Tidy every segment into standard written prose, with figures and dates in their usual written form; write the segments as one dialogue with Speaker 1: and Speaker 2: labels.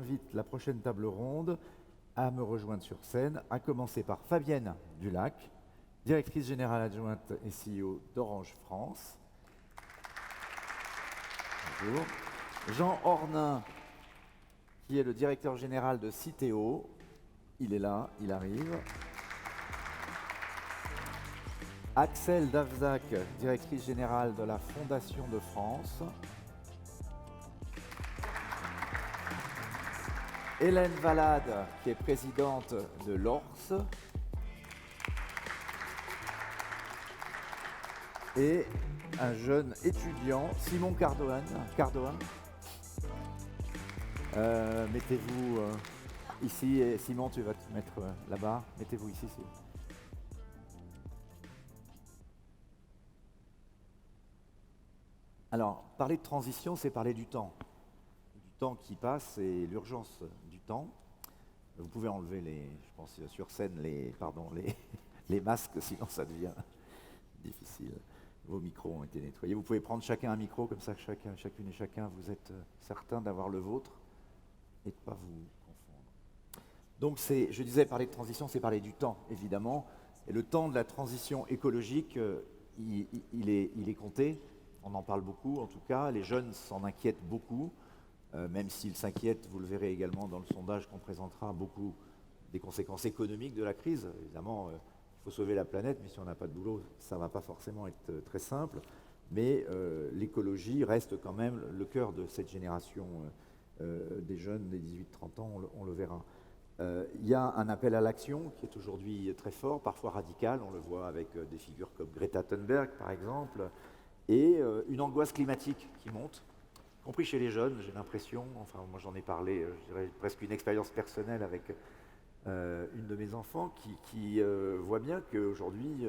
Speaker 1: j'invite la prochaine table ronde à me rejoindre sur scène, à commencer par Fabienne Dulac, directrice générale adjointe et CEO d'Orange France. Bonjour. Jean Ornin, qui est le directeur général de Citeo. Il est là, il arrive. Axel Davzac, directrice générale de la Fondation de France. Hélène Valade, qui est présidente de l'ORS. Et un jeune étudiant, Simon Cardoin. Mettez-vous ici, et Simon, tu vas te mettre là-bas. Mettez-vous ici. Alors, parler de transition, c'est parler du temps. Du temps qui passe et l'urgence du temps. Vous pouvez enlever je pense sur scène les masques, sinon ça devient difficile. Vos micros ont été nettoyés. Vous pouvez prendre chacun un micro, comme ça chacune et chacun, vous êtes certain d'avoir le vôtre et de ne pas vous confondre. Donc je disais, parler de transition, c'est parler du temps, évidemment. Et le temps de la transition écologique, il est compté. On en parle beaucoup, en tout cas. Les jeunes s'en inquiètent beaucoup, même s'ils s'inquiètent, vous le verrez également dans le sondage qu'on présentera, beaucoup des conséquences économiques de la crise. Évidemment, il faut sauver la planète, mais si on n'a pas de boulot, ça ne va pas forcément être très simple. Mais l'écologie reste quand même le cœur de cette génération des jeunes, des 18-30 ans, on le verra. Il y a un appel à l'action qui est aujourd'hui très fort, parfois radical, on le voit avec des figures comme Greta Thunberg, par exemple, et une angoisse climatique qui monte, y compris chez les jeunes, j'ai l'impression, enfin moi j'en ai parlé, je dirais presque une expérience personnelle avec une de mes enfants qui voit bien qu'aujourd'hui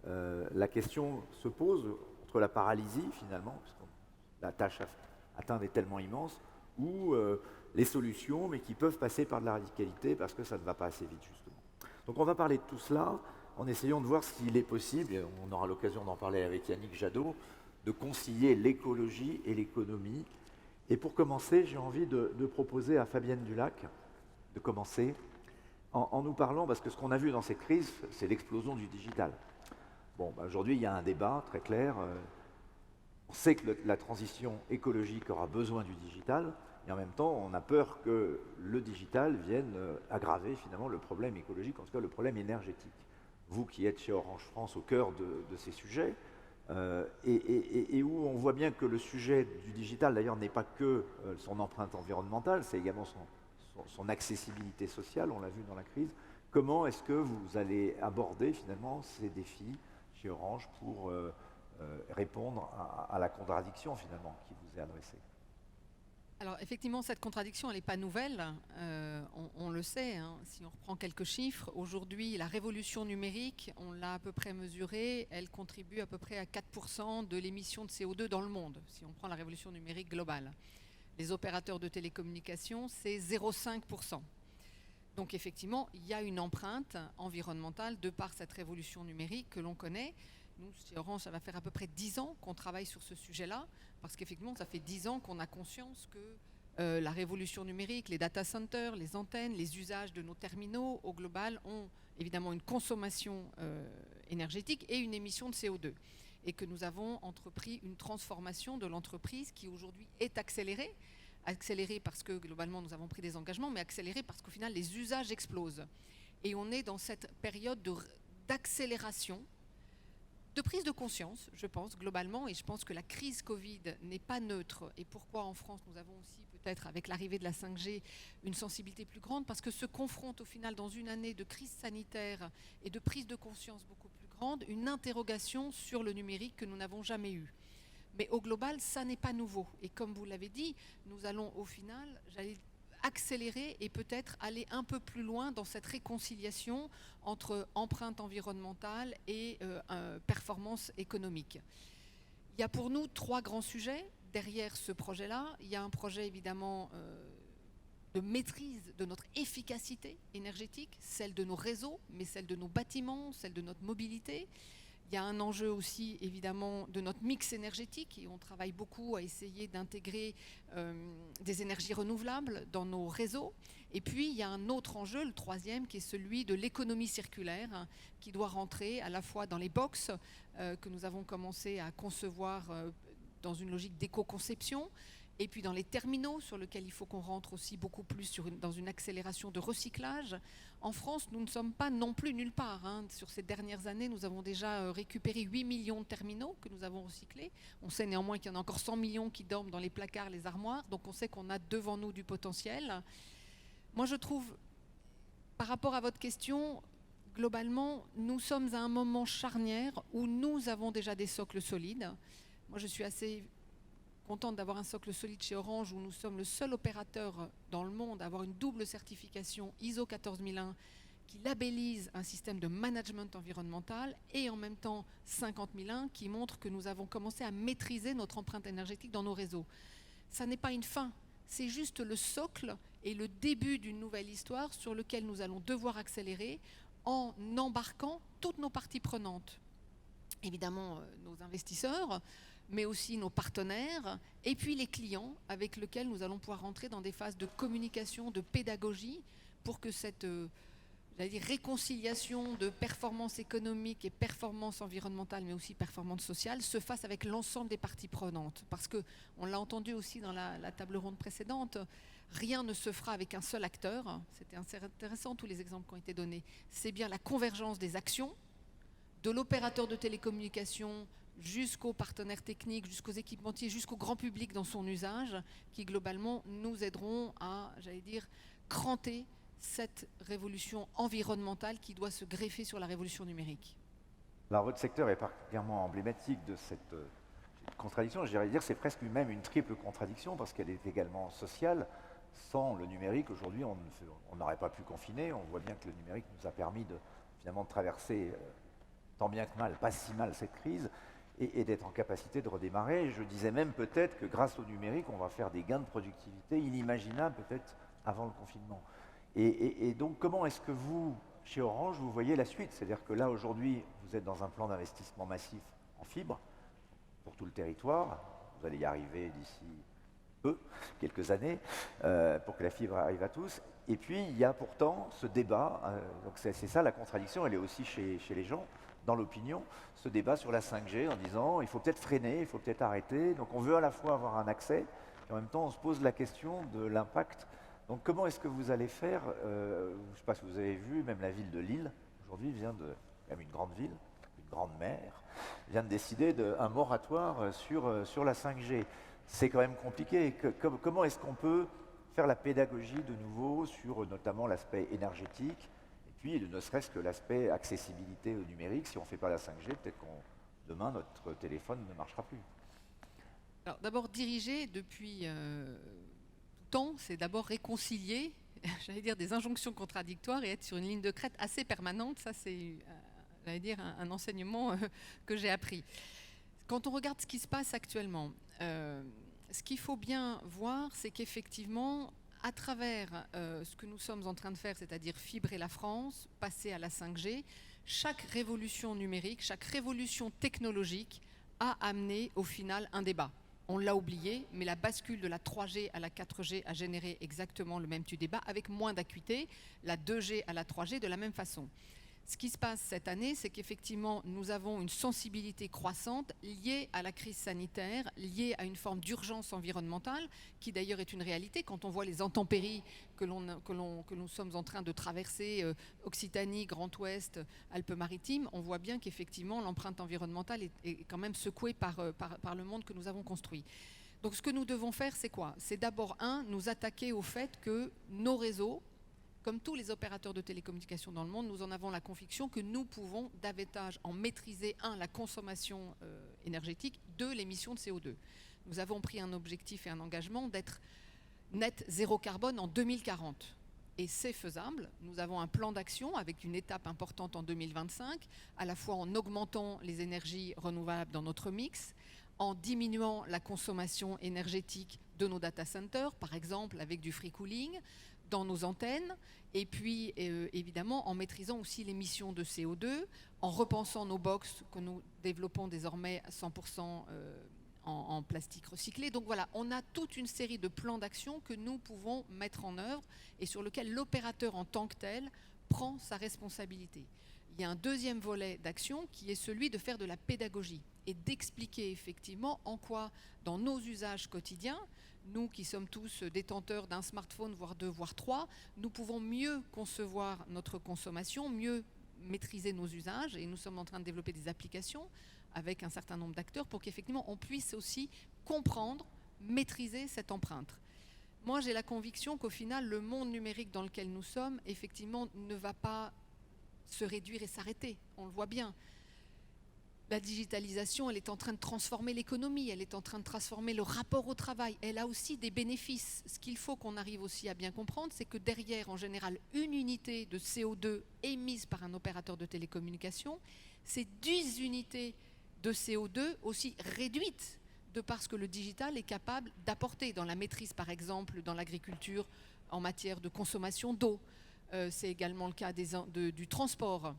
Speaker 1: la question se pose entre la paralysie finalement, parce que la tâche à atteindre est tellement immense, ou les solutions, mais qui peuvent passer par de la radicalité parce que ça ne va pas assez vite justement. Donc on va parler de tout cela en essayant de voir s'il est possible, et on aura l'occasion d'en parler avec Yannick Jadot, de concilier l'écologie et l'économie. Et pour commencer, j'ai envie de proposer à Fabienne Dulac de commencer en nous parlant, parce que ce qu'on a vu dans cette crise, c'est l'explosion du digital. Bon, aujourd'hui, il y a un débat très clair. On sait que la transition écologique aura besoin du digital, et en même temps, on a peur que le digital vienne aggraver finalement le problème écologique, en tout cas le problème énergétique. Vous qui êtes chez Orange France au cœur de ces sujets, et où on voit bien que le sujet du digital, d'ailleurs, n'est pas que son empreinte environnementale, c'est également son accessibilité sociale, on l'a vu dans la crise. Comment est-ce que vous allez aborder finalement ces défis chez Orange pour répondre à la contradiction finalement qui vous est adressée?
Speaker 2: Alors effectivement, cette contradiction, elle n'est pas nouvelle, on le sait, hein. Si on reprend quelques chiffres, aujourd'hui la révolution numérique, on l'a à peu près mesurée, elle contribue à peu près à 4% de l'émission de CO2 dans le monde, si on prend la révolution numérique globale. Les opérateurs de télécommunications, c'est 0,5%. Donc effectivement, il y a une empreinte environnementale de par cette révolution numérique que l'on connaît. Nous, chez Orange, ça va faire à peu près 10 ans qu'on travaille sur ce sujet-là, parce qu'effectivement, ça fait 10 ans qu'on a conscience que la révolution numérique, les data centers, les antennes, les usages de nos terminaux, au global, ont évidemment une consommation énergétique et une émission de CO2. Et que nous avons entrepris une transformation de l'entreprise qui aujourd'hui est accélérée. Accélérée parce que globalement nous avons pris des engagements, mais accélérée parce qu'au final les usages explosent. Et on est dans cette période d'accélération, de prise de conscience, je pense, globalement, et je pense que la crise Covid n'est pas neutre. Et pourquoi en France nous avons aussi peut-être avec l'arrivée de la 5G une sensibilité plus grande, parce que se confronte au final dans une année de crise sanitaire et de prise de conscience beaucoup plus grande, une interrogation sur le numérique que nous n'avons jamais eue. Mais au global, ça n'est pas nouveau. Et comme vous l'avez dit, nous allons au final, accélérer et peut-être aller un peu plus loin dans cette réconciliation entre empreinte environnementale et performance économique. Il y a pour nous 3 grands sujets derrière ce projet-là. Il y a un projet évidemment de maîtrise de notre efficacité énergétique, celle de nos réseaux, mais celle de nos bâtiments, celle de notre mobilité. Il Il y a un enjeu aussi, évidemment, de notre mix énergétique, et on travaille beaucoup à essayer d'intégrer des énergies renouvelables dans nos réseaux. Et puis, il y a un autre enjeu, le troisième, qui est celui de l'économie circulaire, hein, qui doit rentrer à la fois dans les box que nous avons commencé à concevoir dans une logique d'éco-conception, et puis dans les terminaux sur lesquels il faut qu'on rentre aussi beaucoup plus dans une accélération de recyclage. En France, nous ne sommes pas non plus nulle part, hein. Sur ces dernières années, nous avons déjà récupéré 8 millions de terminaux que nous avons recyclés. On sait néanmoins qu'il y en a encore 100 millions qui dorment dans les placards, les armoires, donc on sait qu'on a devant nous du potentiel. Moi, je trouve, par rapport à votre question, globalement, nous sommes à un moment charnière où nous avons déjà des socles solides. Moi, je suis assez contente d'avoir un socle solide chez Orange, où nous sommes le seul opérateur dans le monde à avoir une double certification ISO 14001 qui labellise un système de management environnemental, et en même temps 50001 qui montre que nous avons commencé à maîtriser notre empreinte énergétique dans nos réseaux. Ça n'est pas une fin, c'est juste le socle et le début d'une nouvelle histoire sur lequel nous allons devoir accélérer en embarquant toutes nos parties prenantes. Évidemment, nos investisseurs, mais aussi nos partenaires, et puis les clients avec lesquels nous allons pouvoir rentrer dans des phases de communication, de pédagogie, pour que cette réconciliation de performance économique et performance environnementale, mais aussi performance sociale, se fasse avec l'ensemble des parties prenantes. Parce qu'on l'a entendu aussi dans la table ronde précédente, rien ne se fera avec un seul acteur. C'était intéressant tous les exemples qui ont été donnés. C'est bien la convergence des actions, de l'opérateur de télécommunications jusqu'aux partenaires techniques, jusqu'aux équipementiers, jusqu'au grand public dans son usage, qui globalement nous aideront à, cranter cette révolution environnementale qui doit se greffer sur la révolution numérique.
Speaker 1: Alors votre secteur est particulièrement emblématique de cette contradiction. Je dirais dire c'est presque même une triple contradiction, parce qu'elle est également sociale. Sans le numérique, aujourd'hui, on n'aurait pas pu confiner. On voit bien que le numérique nous a permis finalement de traverser tant bien que mal, pas si mal, cette crise, et d'être en capacité de redémarrer. Je disais même peut-être que grâce au numérique, on va faire des gains de productivité inimaginables peut-être avant le confinement. Et donc, comment est-ce que vous, chez Orange, vous voyez la suite? C'est-à-dire que là, aujourd'hui, vous êtes dans un plan d'investissement massif en fibre pour tout le territoire. Vous allez y arriver d'ici quelques années, pour que la fibre arrive à tous. Et puis, il y a pourtant ce débat, donc c'est ça la contradiction, elle est aussi chez les gens, dans l'opinion, ce débat sur la 5G en disant il faut peut-être freiner, il faut peut-être arrêter. Donc on veut à la fois avoir un accès, et en même temps on se pose la question de l'impact. Donc comment est-ce que vous allez faire je ne sais pas si vous avez vu, même la ville de Lille, aujourd'hui vient de, même une grande ville, une grande maire, vient de décider d'un moratoire sur la 5G. C'est quand même compliqué. Comment est-ce qu'on peut faire la pédagogie de nouveau sur notamment l'aspect énergétique, et puis ne serait-ce que l'aspect accessibilité au numérique? Si on ne fait pas la 5G, peut-être demain notre téléphone ne marchera plus.
Speaker 2: Alors d'abord, diriger depuis tout temps, c'est d'abord réconcilier, des injonctions contradictoires et être sur une ligne de crête assez permanente. Ça, c'est un enseignement que j'ai appris. Quand on regarde ce qui se passe actuellement, ce qu'il faut bien voir, c'est qu'effectivement, à travers ce que nous sommes en train de faire, c'est-à-dire fibrer la France, passer à la 5G, chaque révolution numérique, chaque révolution technologique a amené au final un débat. On l'a oublié, mais la bascule de la 3G à la 4G a généré exactement le même débat, avec moins d'acuité, la 2G à la 3G de la même façon. Ce qui se passe cette année, c'est qu'effectivement, nous avons une sensibilité croissante liée à la crise sanitaire, liée à une forme d'urgence environnementale, qui d'ailleurs est une réalité. Quand on voit les intempéries que nous sommes en train de traverser, Occitanie, Grand Ouest, Alpes-Maritimes, on voit bien qu'effectivement, l'empreinte environnementale est quand même secouée par le monde que nous avons construit. Donc ce que nous devons faire, c'est quoi? C'est d'abord, nous attaquer au fait que nos réseaux, comme tous les opérateurs de télécommunications dans le monde, nous en avons la conviction que nous pouvons davantage en maîtriser, la consommation énergétique, l'émission de CO2. Nous avons pris un objectif et un engagement d'être net zéro carbone en 2040. Et c'est faisable. Nous avons un plan d'action avec une étape importante en 2025, à la fois en augmentant les énergies renouvelables dans notre mix, en diminuant la consommation énergétique de nos data centers, par exemple avec du free cooling, dans nos antennes, et puis évidemment en maîtrisant aussi l'émission de CO2, en repensant nos box que nous développons désormais à 100% en plastique recyclé. Donc voilà, on a toute une série de plans d'action que nous pouvons mettre en œuvre et sur lequel l'opérateur en tant que tel prend sa responsabilité. Il y a un deuxième volet d'action qui est celui de faire de la pédagogie et d'expliquer effectivement en quoi, dans nos usages quotidiens, nous qui sommes tous détenteurs d'un smartphone, voire deux, voire trois, nous pouvons mieux concevoir notre consommation, mieux maîtriser nos usages, et nous sommes en train de développer des applications avec un certain nombre d'acteurs pour qu'effectivement on puisse aussi comprendre, maîtriser cette empreinte. Moi, j'ai la conviction qu'au final, le monde numérique dans lequel nous sommes, effectivement, ne va pas se réduire et s'arrêter. On le voit bien. La digitalisation, elle est en train de transformer l'économie, elle est en train de transformer le rapport au travail. Elle a aussi des bénéfices. Ce qu'il faut qu'on arrive aussi à bien comprendre, c'est que derrière, en général, une unité de CO2 émise par un opérateur de télécommunication, c'est 10 unités de CO2 aussi réduites de parce que le digital est capable d'apporter dans la maîtrise, par exemple, dans l'agriculture, en matière de consommation d'eau. C'est également le cas du transport,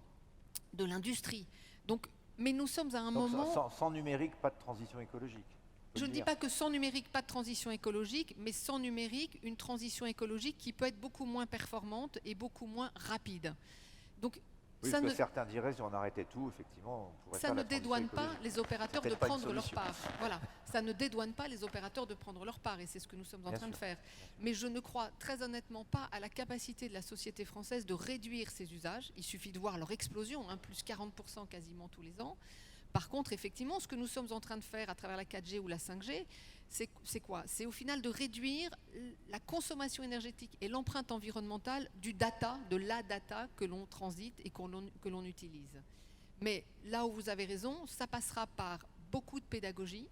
Speaker 2: de l'industrie. Donc, mais nous sommes à un moment...
Speaker 1: Sans numérique, pas de transition écologique.
Speaker 2: Je ne dis pas que sans numérique, pas de transition écologique, mais sans numérique, une transition écologique qui peut être beaucoup moins performante et beaucoup moins rapide. Donc,
Speaker 1: oui, ça certains diraient, si on arrêtait tout, effectivement, on pourrait
Speaker 2: ça ne dédouane pas les opérateurs de prendre leur part. Voilà, ça ne dédouane pas les opérateurs de prendre leur part, et c'est ce que nous sommes en train de faire. Mais je ne crois très honnêtement pas à la capacité de la société française de réduire ses usages. Il suffit de voir leur explosion, plus 40% quasiment tous les ans. Par contre, effectivement, ce que nous sommes en train de faire à travers la 4G ou la 5G, c'est quoi? C'est au final de réduire la consommation énergétique et l'empreinte environnementale de la data que l'on transite et que l'on utilise. Mais là où vous avez raison, ça passera par beaucoup de pédagogie,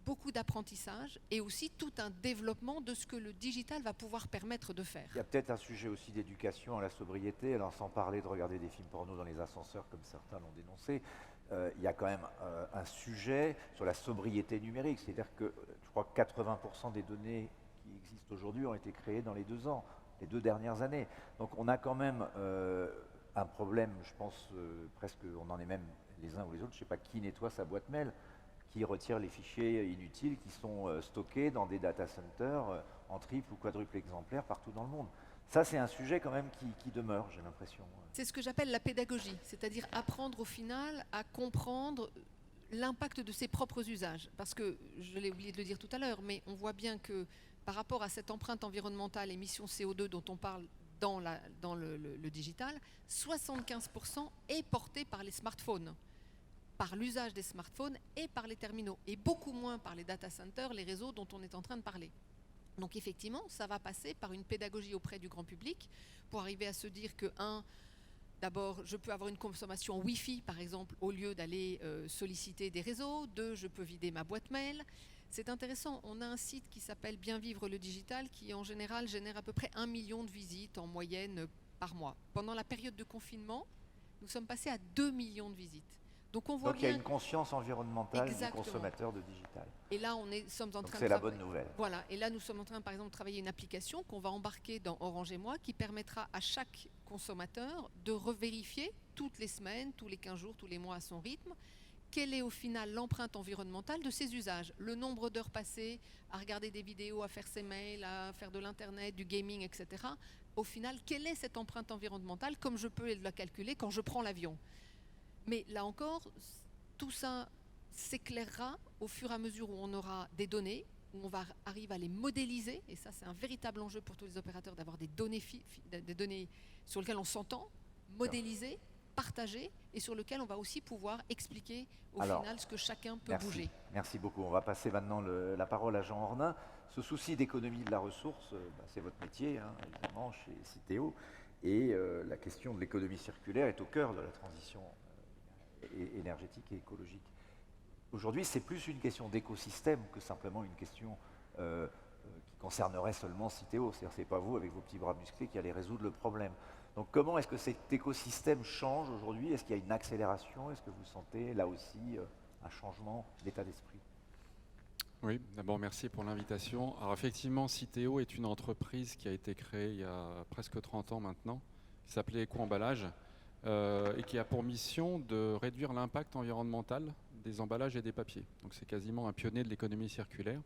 Speaker 2: beaucoup d'apprentissage et aussi tout un développement de ce que le digital va pouvoir permettre de faire.
Speaker 1: Il y a peut-être un sujet aussi d'éducation à la sobriété, alors sans parler de regarder des films porno dans les ascenseurs comme certains l'ont dénoncé. Il y a quand même un sujet sur la sobriété numérique, c'est-à-dire que je crois que 80% des données qui existent aujourd'hui ont été créées dans les 2 ans, les 2 dernières années. Donc on a quand même un problème, je pense presque, on en est même les uns ou les autres, je ne sais pas qui nettoie sa boîte mail, qui retire les fichiers inutiles qui sont stockés dans des data centers en triple ou quadruple exemplaire partout dans le monde. Ça, c'est un sujet quand même qui demeure, j'ai l'impression.
Speaker 2: C'est ce que j'appelle la pédagogie, c'est-à-dire apprendre au final à comprendre l'impact de ses propres usages. Parce que, je l'ai oublié de le dire tout à l'heure, mais on voit bien que par rapport à cette empreinte environnementale, émission CO2 dont on parle dans le digital, 75% est porté par les smartphones, par l'usage des smartphones et par les terminaux, et beaucoup moins par les data centers, les réseaux dont on est en train de parler. Donc effectivement, ça va passer par une pédagogie auprès du grand public pour arriver à se dire que, d'abord, je peux avoir une consommation Wi-Fi, par exemple, au lieu d'aller solliciter des réseaux. 2, je peux vider ma boîte mail. C'est intéressant, on a un site qui s'appelle Bien Vivre le Digital qui, en général, génère à peu près 1 million de visites en moyenne par mois. Pendant la période de confinement, nous sommes passés à 2 millions de visites. Donc on voit
Speaker 1: il y a une conscience environnementale du consommateur de digital.
Speaker 2: Et là, sommes en train de...
Speaker 1: C'est la bonne nouvelle.
Speaker 2: Voilà, et là nous sommes en train, par exemple, de travailler une application qu'on va embarquer dans Orange et Moi qui permettra à chaque consommateur de revérifier toutes les semaines, tous les 15 jours, tous les mois à son rythme, quelle est au final l'empreinte environnementale de ses usages, le nombre d'heures passées à regarder des vidéos, à faire ses mails, à faire de l'internet, du gaming, etc. Au final, quelle est cette empreinte environnementale, comme je peux la calculer quand je prends l'avion. Mais là encore, tout ça s'éclairera au fur et à mesure où on aura des données, où on va arriver à les modéliser, et ça c'est un véritable enjeu pour tous les opérateurs d'avoir des données sur lesquelles on s'entend, modéliser, partager, et sur lesquelles on va aussi pouvoir expliquer au final ce que chacun peut bouger.
Speaker 1: Merci beaucoup. On va passer maintenant la parole à Jean Ornin. Ce souci d'économie de la ressource, c'est votre métier, évidemment, chez Citeo, et la question de l'économie circulaire est au cœur de la transition énergétique et écologique. Aujourd'hui, c'est plus une question d'écosystème que simplement une question qui concernerait seulement Citeo. C'est-à-dire, c'est pas vous, avec vos petits bras musclés, qui allez résoudre le problème. Donc, comment est-ce que cet écosystème change aujourd'hui? Est-ce qu'il y a une accélération? Est-ce que vous sentez, là aussi, un changement d'état d'esprit?
Speaker 3: Oui, d'abord merci pour l'invitation. Alors effectivement, Citeo est une entreprise qui a été créée il y a presque 30 ans maintenant, qui s'appelait Eco-Emballage, et qui a pour mission de réduire l'impact environnemental des emballages et des papiers. Donc c'est quasiment un pionnier de l'économie circulaire.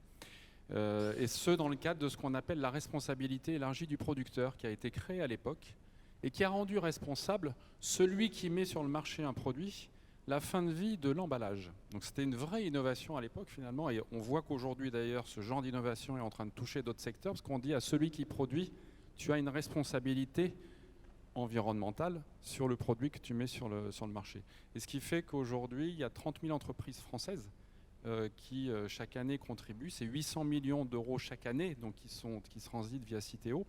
Speaker 3: Et ce, dans le cadre de ce qu'on appelle la responsabilité élargie du producteur, qui a été créé à l'époque, et qui a rendu responsable celui qui met sur le marché un produit la fin de vie de l'emballage. Donc c'était une vraie innovation à l'époque finalement, et on voit qu'aujourd'hui d'ailleurs ce genre d'innovation est en train de toucher d'autres secteurs, parce qu'on dit à celui qui produit, tu as une responsabilité environnementale sur le produit que tu mets sur le marché. Et ce qui fait qu'aujourd'hui, il y a 30 000 entreprises françaises qui chaque année contribuent, c'est 800 millions d'euros chaque année, donc qui se transitent via Citeo,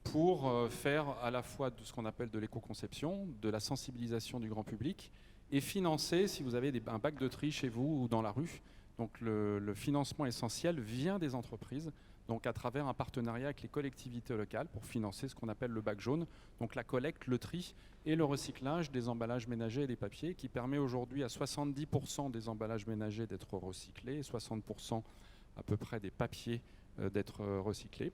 Speaker 3: pour faire à la fois de ce qu'on appelle de l'éco-conception, de la sensibilisation du grand public, et financer, si vous avez un bac de tri chez vous ou dans la rue, donc le financement essentiel vient des entreprises, donc à travers un partenariat avec les collectivités locales pour financer ce qu'on appelle le bac jaune, donc la collecte, le tri et le recyclage des emballages ménagers et des papiers, qui permet aujourd'hui à 70% des emballages ménagers d'être recyclés et 60% à peu près des papiers d'être recyclés.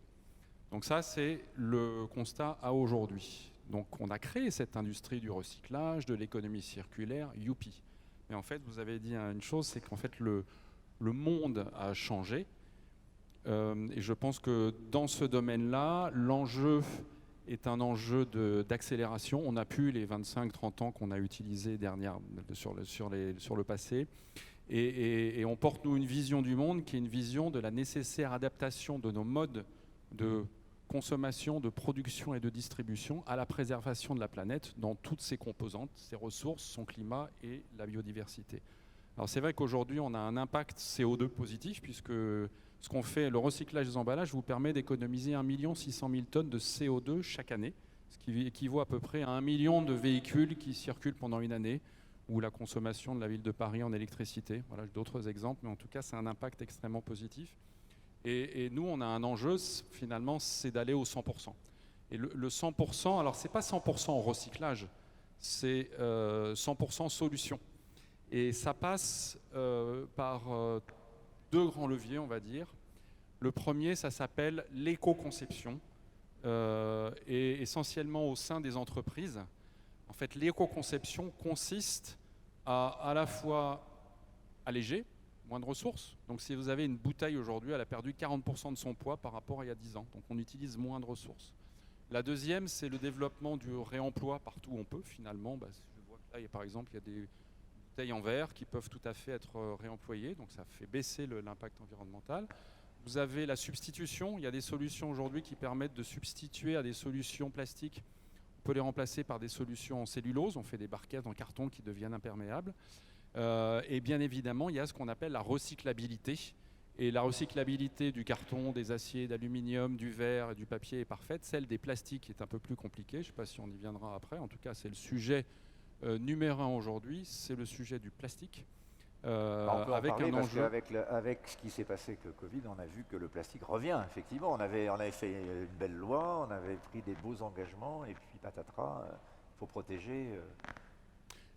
Speaker 3: Donc ça, c'est le constat à aujourd'hui. Donc on a créé cette industrie du recyclage, de l'économie circulaire, youpi. Mais en fait, vous avez dit une chose, c'est qu'en fait le monde a changé. Et je pense que dans ce domaine-là, l'enjeu est un enjeu d'accélération. On n'a plus les 25-30 ans qu'on a utilisés sur le passé. Et on porte, nous, une vision du monde qui est une vision de la nécessaire adaptation de nos modes de consommation, de production et de distribution à la préservation de la planète dans toutes ses composantes, ses ressources, son climat et la biodiversité. Alors c'est vrai qu'aujourd'hui on a un impact CO2 positif, puisque ce qu'on fait, le recyclage des emballages vous permet d'économiser 1 600 000 tonnes de CO2 chaque année, ce qui équivaut à peu près à 1 million de véhicules qui circulent pendant une année, ou la consommation de la ville de Paris en électricité. Voilà, j'ai d'autres exemples, mais en tout cas c'est un impact extrêmement positif. Et nous, on a un enjeu, finalement, c'est d'aller au 100%. Et le 100%, alors c'est pas 100% recyclage, c'est 100% solution. Et ça passe par deux grands leviers, on va dire. Le premier, ça s'appelle l'éco-conception, et essentiellement au sein des entreprises. En fait, l'éco-conception consiste à la fois alléger, moins de ressources. Donc si vous avez une bouteille aujourd'hui, elle a perdu 40% de son poids par rapport à il y a 10 ans. Donc on utilise moins de ressources. La deuxième, c'est le développement du réemploi partout où on peut finalement. Je vois que là, par exemple, il y a des bouteilles en verre qui peuvent tout à fait être réemployées. Donc ça fait baisser l'impact environnemental. Vous avez la substitution. Il y a des solutions aujourd'hui qui permettent de substituer à des solutions plastiques. On peut les remplacer par des solutions en cellulose. On fait des barquettes en carton qui deviennent imperméables. Et bien évidemment, il y a ce qu'on appelle la recyclabilité. Et la recyclabilité du carton, des aciers, d'aluminium, du verre et du papier est parfaite. Celle des plastiques est un peu plus compliquée. Je ne sais pas si on y viendra après. En tout cas, c'est le sujet numéro 1 aujourd'hui. C'est le sujet du plastique.
Speaker 1: On peut
Speaker 3: avec
Speaker 1: en parler
Speaker 3: un
Speaker 1: parce
Speaker 3: enjeu.
Speaker 1: qu'avec ce qui s'est passé avec le Covid, on a vu que le plastique revient, effectivement. On avait fait une belle loi, on avait pris des beaux engagements, et puis patatras, il faut protéger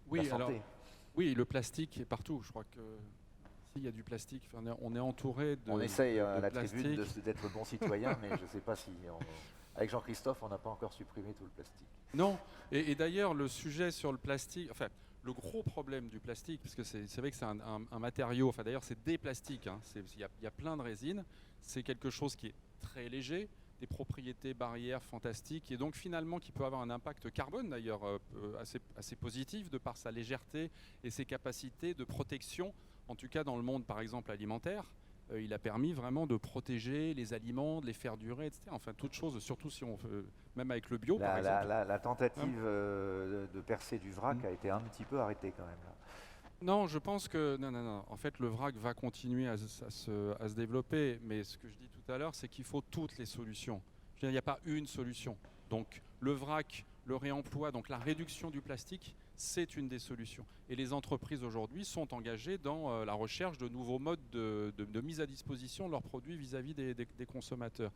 Speaker 1: la santé.
Speaker 3: Alors, oui, le plastique est partout. Je crois que s'il y a du plastique, on est entouré de.
Speaker 1: On essaye à la
Speaker 3: plastique.
Speaker 1: tribune d'être bon citoyen, mais je ne sais pas si. Avec Jean-Christophe, on n'a pas encore supprimé tout le plastique.
Speaker 3: Non, et d'ailleurs, le sujet sur le plastique, enfin, le gros problème du plastique, parce que c'est vrai que c'est un matériau, enfin d'ailleurs, c'est des plastiques, hein, il y a plein de résines, c'est quelque chose qui est très léger, des propriétés barrières fantastiques, et donc finalement qui peut avoir un impact carbone d'ailleurs assez positif de par sa légèreté et ses capacités de protection, en tout cas dans le monde par exemple alimentaire. Il a permis vraiment de protéger les aliments, de les faire durer, etc. Enfin, toute chose, surtout si on même avec le bio, par exemple.
Speaker 1: La tentative de percer du vrac a été un petit peu arrêtée quand même. Là.
Speaker 3: Non, je pense que non. En fait, le vrac va continuer à se développer, mais ce que je dis tout à l'heure, c'est qu'il faut toutes les solutions. Je veux dire, il n'y a pas une solution. Donc, le vrac, le réemploi, donc la réduction du plastique, c'est une des solutions. Et les entreprises aujourd'hui sont engagées dans la recherche de nouveaux modes de mise à disposition de leurs produits vis-à-vis des consommateurs.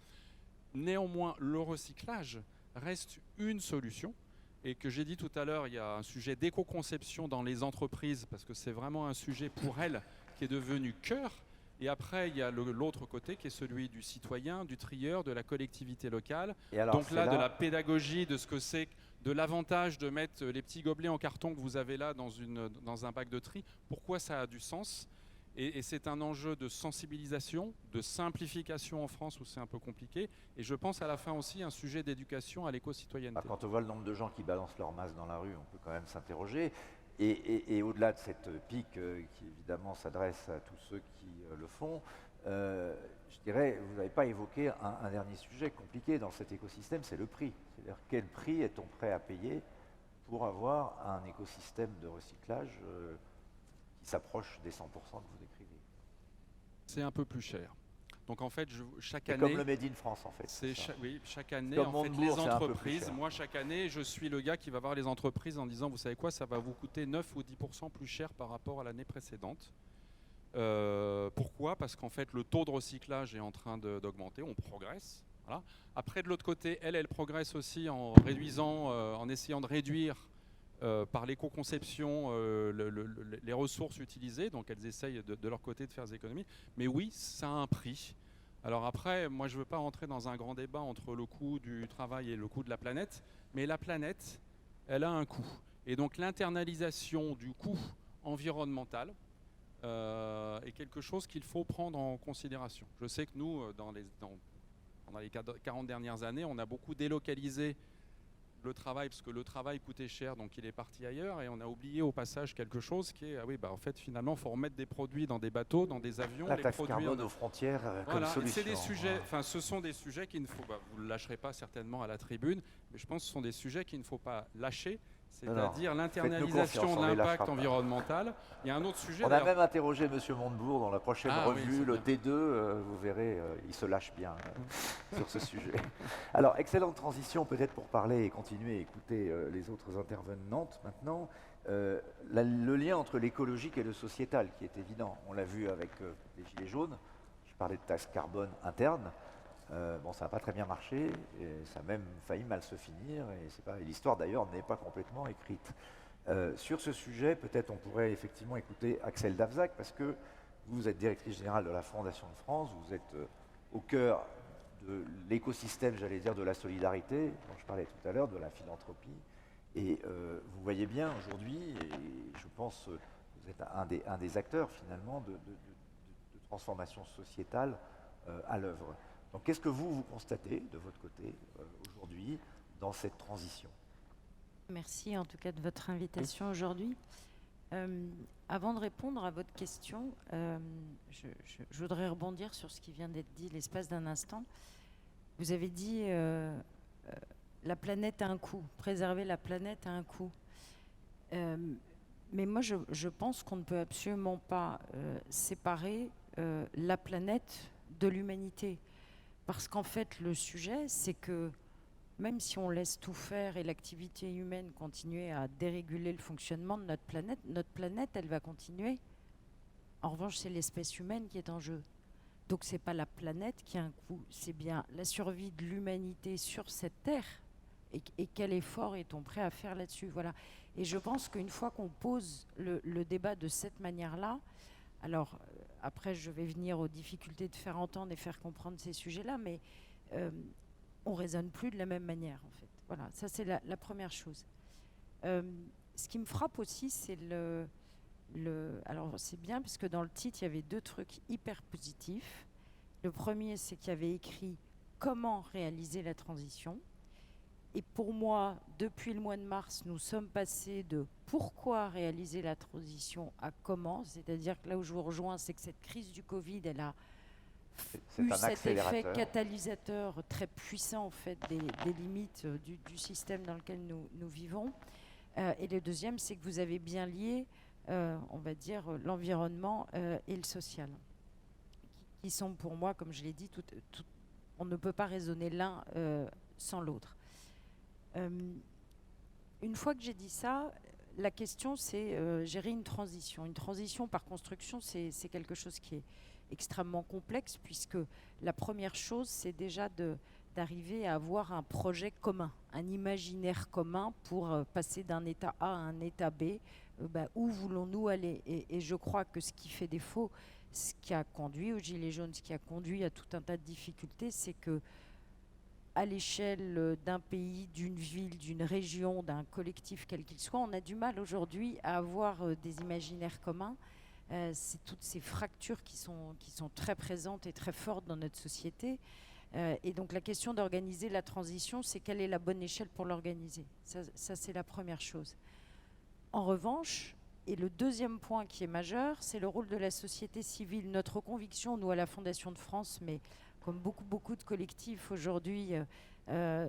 Speaker 3: Néanmoins, le recyclage reste une solution. Et que j'ai dit tout à l'heure, il y a un sujet d'éco-conception dans les entreprises, parce que c'est vraiment un sujet pour elles qui est devenu cœur. Et après, il y a l'autre côté qui est celui du citoyen, du trieur, de la collectivité locale.
Speaker 1: Et alors,
Speaker 3: Donc
Speaker 1: c'est
Speaker 3: là, de la pédagogie, de ce que c'est, de l'avantage de mettre les petits gobelets en carton que vous avez là dans un bac de tri. Pourquoi ça a du sens ? Et c'est un enjeu de sensibilisation, de simplification en France où c'est un peu compliqué. Et je pense à la fin aussi un sujet d'éducation à l'éco-citoyenneté.
Speaker 1: Quand on voit le nombre de gens qui balancent leur masque dans la rue, on peut quand même s'interroger. Et au-delà de cette pique qui évidemment s'adresse à tous ceux qui le font, je dirais, vous n'avez pas évoqué un dernier sujet compliqué dans cet écosystème, c'est le prix. C'est-à-dire quel prix est-on prêt à payer pour avoir un écosystème de recyclage qui s'approche des 100% que vous décrivez?
Speaker 3: C'est un peu plus cher. Donc en fait, chaque
Speaker 1: c'est
Speaker 3: année,
Speaker 1: comme le Made in France en fait.
Speaker 3: Oui, chaque année,
Speaker 1: comme
Speaker 3: en fait,
Speaker 1: Montebourg,
Speaker 3: les
Speaker 1: c'est un peu plus
Speaker 3: entreprises,
Speaker 1: cher.
Speaker 3: moi chaque année, je suis le gars qui va voir les entreprises en disant, vous savez quoi, ça va vous coûter 9 ou 10% plus cher par rapport à l'année précédente. Pourquoi ? Parce qu'en fait, le taux de recyclage est en train d'augmenter, on progresse. Voilà. Après, de l'autre côté, elle progresse aussi en réduisant, en essayant de réduire par l'éco-conception les ressources utilisées, donc elles essayent de leur côté de faire des économies. Mais oui, ça a un prix. Alors après, moi je ne veux pas rentrer dans un grand débat entre le coût du travail et le coût de la planète, mais la planète, elle a un coût. Et donc l'internalisation du coût environnemental est quelque chose qu'il faut prendre en considération. Je sais que nous, pendant les 40 dernières années, on a beaucoup délocalisé le travail, parce que le travail coûtait cher, donc il est parti ailleurs, et on a oublié au passage quelque chose qui est, en fait, finalement, il faut remettre des produits dans des bateaux, dans des avions,
Speaker 1: La
Speaker 3: les
Speaker 1: taxe
Speaker 3: produire
Speaker 1: carbone aux frontières comme solution.
Speaker 3: C'est des sujets, ce sont des sujets qu'il ne faut pas, vous ne le lâcherez pas certainement à la tribune, mais je pense que ce sont des sujets qu'il ne faut pas lâcher, c'est-à-dire l'internalisation de l'impact environnemental. Il y a un autre sujet.
Speaker 1: On a même interrogé M. Montebourg dans la prochaine revue,
Speaker 3: oui,
Speaker 1: le T2, vous verrez, il se lâche bien sur ce sujet. Alors, excellente transition peut-être pour parler et continuer à écouter les autres intervenantes maintenant. Le lien entre l'écologique et le sociétal qui est évident. On l'a vu avec les Gilets jaunes, je parlais de taxe carbone interne. Ça n'a pas très bien marché, et ça a même failli mal se finir, et l'histoire d'ailleurs n'est pas complètement écrite. Sur ce sujet, peut-être on pourrait effectivement écouter Axel Davzac, parce que vous êtes directrice générale de la Fondation de France, vous êtes au cœur de l'écosystème, j'allais dire, de la solidarité, dont je parlais tout à l'heure, de la philanthropie, et vous voyez bien aujourd'hui, et je pense que vous êtes un des acteurs finalement de transformation sociétale à l'œuvre. Donc qu'est-ce que vous constatez de votre côté aujourd'hui dans cette transition?
Speaker 4: Merci en tout cas de votre invitation aujourd'hui. Avant de répondre à votre question, je voudrais rebondir sur ce qui vient d'être dit l'espace d'un instant. Vous avez dit la planète a un coût, préserver la planète a un coût. Mais moi je pense qu'on ne peut absolument pas séparer la planète de l'humanité. Parce qu'en fait, le sujet, c'est que même si on laisse tout faire et l'activité humaine continuer à déréguler le fonctionnement de notre planète, elle va continuer. En revanche, c'est l'espèce humaine qui est en jeu. Donc, ce n'est pas la planète qui a un coût, c'est bien la survie de l'humanité sur cette terre. Et quel effort est-on prêt à faire là-dessus? Voilà. Et je pense qu'une fois qu'on pose le débat de cette manière-là, alors, après, je vais venir aux difficultés de faire entendre et faire comprendre ces sujets-là, mais on ne raisonne plus de la même manière, en fait. Voilà, ça, c'est la première chose. Ce qui me frappe aussi, c'est alors, c'est bien, parce que dans le titre, il y avait deux trucs hyper positifs. Le premier, c'est qu'il y avait écrit « Comment réaliser la transition ?» Et pour moi, depuis le mois de mars, nous sommes passés de pourquoi réaliser la transition à comment. C'est-à-dire que là où je vous rejoins, c'est que cette crise du Covid, elle a eu cet effet catalysateur très puissant en fait, des limites du système dans lequel nous vivons. Et le deuxième, c'est que vous avez bien lié, on va dire, l'environnement et le social, qui sont pour moi, comme je l'ai dit, on ne peut pas raisonner l'un sans l'autre. Une fois que j'ai dit ça, la question c'est gérer une transition. Une transition par construction, c'est quelque chose qui est extrêmement complexe, puisque la première chose, c'est déjà d'arriver à avoir un projet commun, un imaginaire commun pour passer d'un état A à un état B, où voulons-nous aller. Et je crois que ce qui fait défaut, ce qui a conduit aux Gilets jaunes, ce qui a conduit à tout un tas de difficultés, c'est que à l'échelle d'un pays, d'une ville, d'une région, d'un collectif quel qu'il soit, on a du mal aujourd'hui à avoir des imaginaires communs. C'est toutes ces fractures qui sont très présentes et très fortes dans notre société. Et donc la question d'organiser la transition, c'est quelle est la bonne échelle pour l'organiser. Ça c'est la première chose. En revanche, et le deuxième point qui est majeur, c'est le rôle de la société civile. Notre conviction, nous à la Fondation de France, mais comme beaucoup de collectifs aujourd'hui,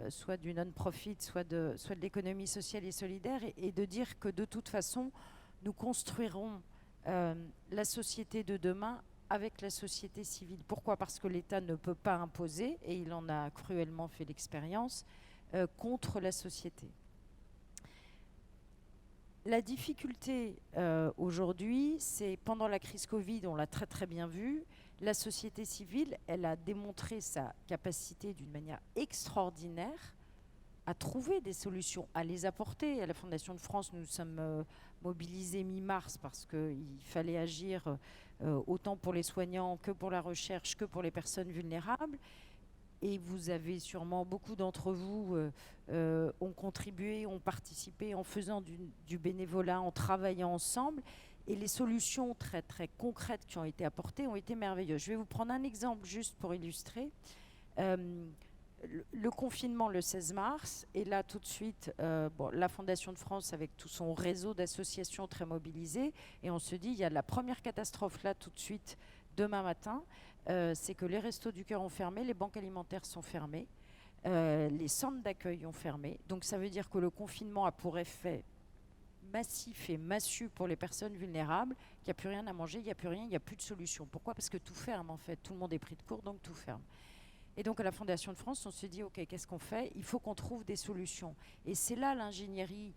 Speaker 4: soit du non-profit, soit de l'économie sociale et solidaire, et de dire que de toute façon, nous construirons la société de demain avec la société civile. Pourquoi ? Parce que l'État ne peut pas imposer, et il en a cruellement fait l'expérience, contre la société. La difficulté aujourd'hui, c'est pendant la crise Covid, on l'a très bien vu, la société civile, elle a démontré sa capacité d'une manière extraordinaire à trouver des solutions, à les apporter. À la Fondation de France, nous sommes mobilisés mi-mars parce qu'il fallait agir autant pour les soignants que pour la recherche, que pour les personnes vulnérables. Et vous avez sûrement, beaucoup d'entre vous ont contribué, ont participé en faisant du bénévolat, en travaillant ensemble. Et les solutions très concrètes qui ont été apportées ont été merveilleuses. Je vais vous prendre un exemple juste pour illustrer. Le confinement le 16 mars, et là tout de suite, la Fondation de France avec tout son réseau d'associations très mobilisées, et on se dit, il y a la première catastrophe là tout de suite, demain matin, c'est que les restos du cœur ont fermé, les banques alimentaires sont fermées, les centres d'accueil ont fermé. Donc ça veut dire que le confinement a pour effet massif et massu pour les personnes vulnérables, qu'il n'y a plus rien à manger, il n'y a plus rien, il n'y a plus de solution. Pourquoi ? Parce que tout ferme en fait, tout le monde est pris de court, donc tout ferme. Et donc à la Fondation de France, on se dit, ok, qu'est-ce qu'on fait ? Il faut qu'on trouve des solutions. Et c'est là l'ingénierie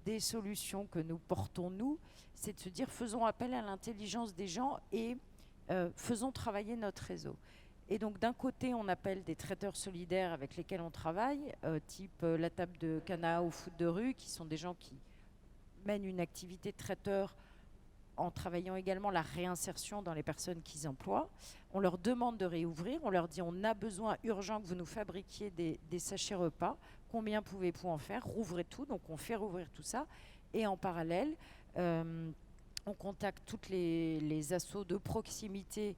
Speaker 4: des solutions que nous portons, nous, c'est de se dire, faisons appel à l'intelligence des gens et faisons travailler notre réseau. Et donc d'un côté, on appelle des traiteurs solidaires avec lesquels on travaille, type la table de Cana ou foot de rue, qui sont des gens qui mènent une activité de traiteur en travaillant également la réinsertion dans les personnes qu'ils emploient. On leur demande de réouvrir, on leur dit on a besoin urgent que vous nous fabriquiez des sachets repas, combien pouvez-vous en faire, rouvrez tout, donc on fait rouvrir tout ça, et en parallèle, on contacte toutes les assos de proximité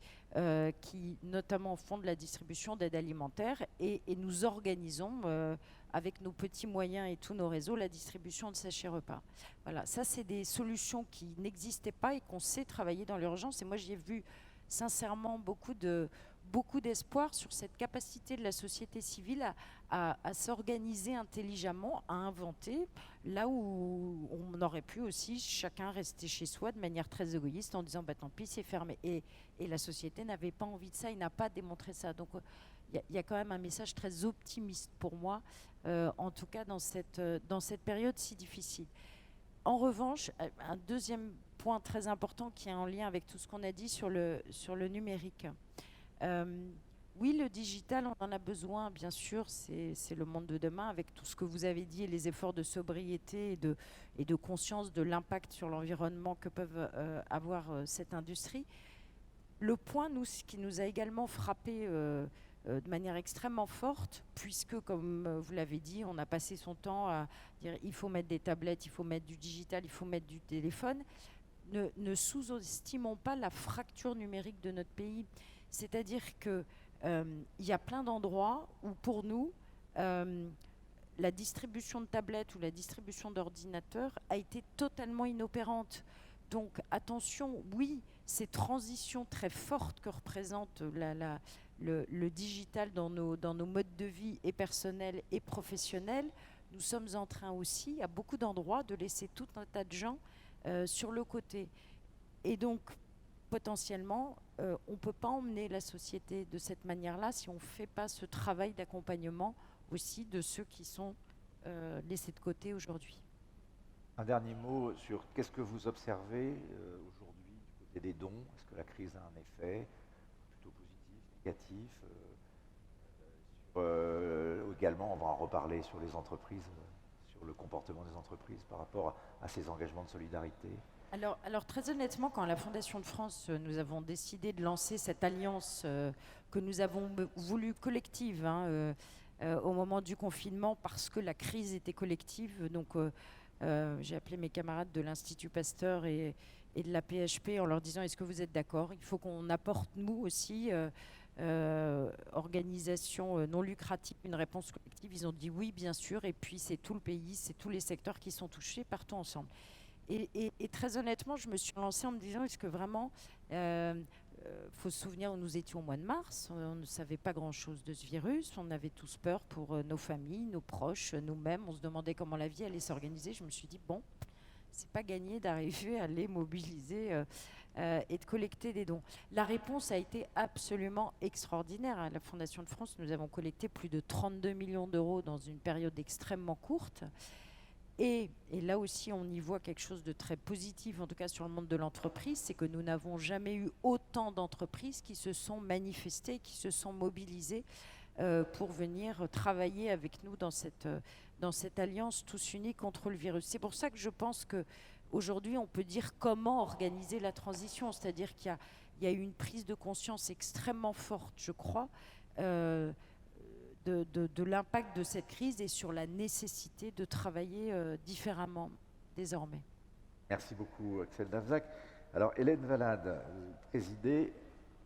Speaker 4: qui notamment font de la distribution d'aide alimentaire, et nous organisons avec nos petits moyens et tous nos réseaux, la distribution de sachets repas. Voilà, ça c'est des solutions qui n'existaient pas et qu'on sait travailler dans l'urgence. Et moi j'y ai vu sincèrement beaucoup d'espoir sur cette capacité de la société civile à s'organiser intelligemment, à inventer, là où on aurait pu aussi chacun rester chez soi de manière très égoïste en disant bah, tant pis c'est fermé. Et la société n'avait pas envie de ça, il n'a pas démontré ça. Donc il y a quand même un message très optimiste pour moi, en tout cas dans cette période si difficile. En revanche, un deuxième point très important qui est en lien avec tout ce qu'on a dit sur le numérique. Oui, le digital, on en a besoin, bien sûr, c'est le monde de demain, avec tout ce que vous avez dit et les efforts de sobriété et de conscience de l'impact sur l'environnement que peuvent avoir cette industrie. Le point, ce qui nous a également frappé de manière extrêmement forte, puisque, comme vous l'avez dit, on a passé son temps à dire il faut mettre des tablettes, il faut mettre du digital, il faut mettre du téléphone. Ne sous-estimons pas la fracture numérique de notre pays. C'est-à-dire qu'il y a plein d'endroits où, pour nous, la distribution de tablettes ou la distribution d'ordinateurs a été totalement inopérante. Donc, attention, oui, ces transitions très fortes que représente le digital dans nos modes de vie et personnels et professionnels, nous sommes en train aussi, à beaucoup d'endroits, de laisser tout un tas de gens sur le côté. Et donc, potentiellement, on ne peut pas emmener la société de cette manière-là si on ne fait pas ce travail d'accompagnement aussi de ceux qui sont laissés de côté aujourd'hui.
Speaker 1: Un dernier mot sur qu'est-ce que vous observez aujourd'hui du côté des dons. Est-ce que la crise a un effet plutôt positif, négatif également, on va en reparler sur les entreprises, sur sur le comportement des entreprises par rapport à ces engagements de solidarité?
Speaker 4: Alors, très honnêtement, quand à la Fondation de France, nous avons décidé de lancer cette alliance que nous avons voulu collective au moment du confinement, parce que la crise était collective, donc j'ai appelé mes camarades de l'Institut Pasteur et de la PHP en leur disant: est-ce que vous êtes d'accord? Il faut qu'on apporte, nous aussi, organisation non lucrative, une réponse collective. Ils ont dit oui, bien sûr, et puis c'est tout le pays, c'est tous les secteurs qui sont touchés, partons ensemble. Et très honnêtement, je me suis lancée en me disant: est-ce que vraiment, faut se souvenir où nous étions au mois de mars, on ne savait pas grand-chose de ce virus, on avait tous peur pour nos familles, nos proches, nous-mêmes, on se demandait comment la vie allait s'organiser. Je me suis dit, bon, c'est pas gagné d'arriver à les mobiliser et de collecter des dons. La réponse a été absolument extraordinaire. À la Fondation de France, nous avons collecté plus de 32 millions d'euros dans une période extrêmement courte. Et là aussi, on y voit quelque chose de très positif, en tout cas sur le monde de l'entreprise, c'est que nous n'avons jamais eu autant d'entreprises qui se sont manifestées, qui se sont mobilisées pour venir travailler avec nous dans cette alliance tous unis contre le virus. C'est pour ça que je pense qu'aujourd'hui, on peut dire comment organiser la transition, c'est-à-dire qu'il y a eu une prise de conscience extrêmement forte, je crois, de l'impact de cette crise et sur la nécessité de travailler différemment désormais.
Speaker 1: Merci beaucoup, Axel Davoussac. Alors, Hélène Valade, vous présidez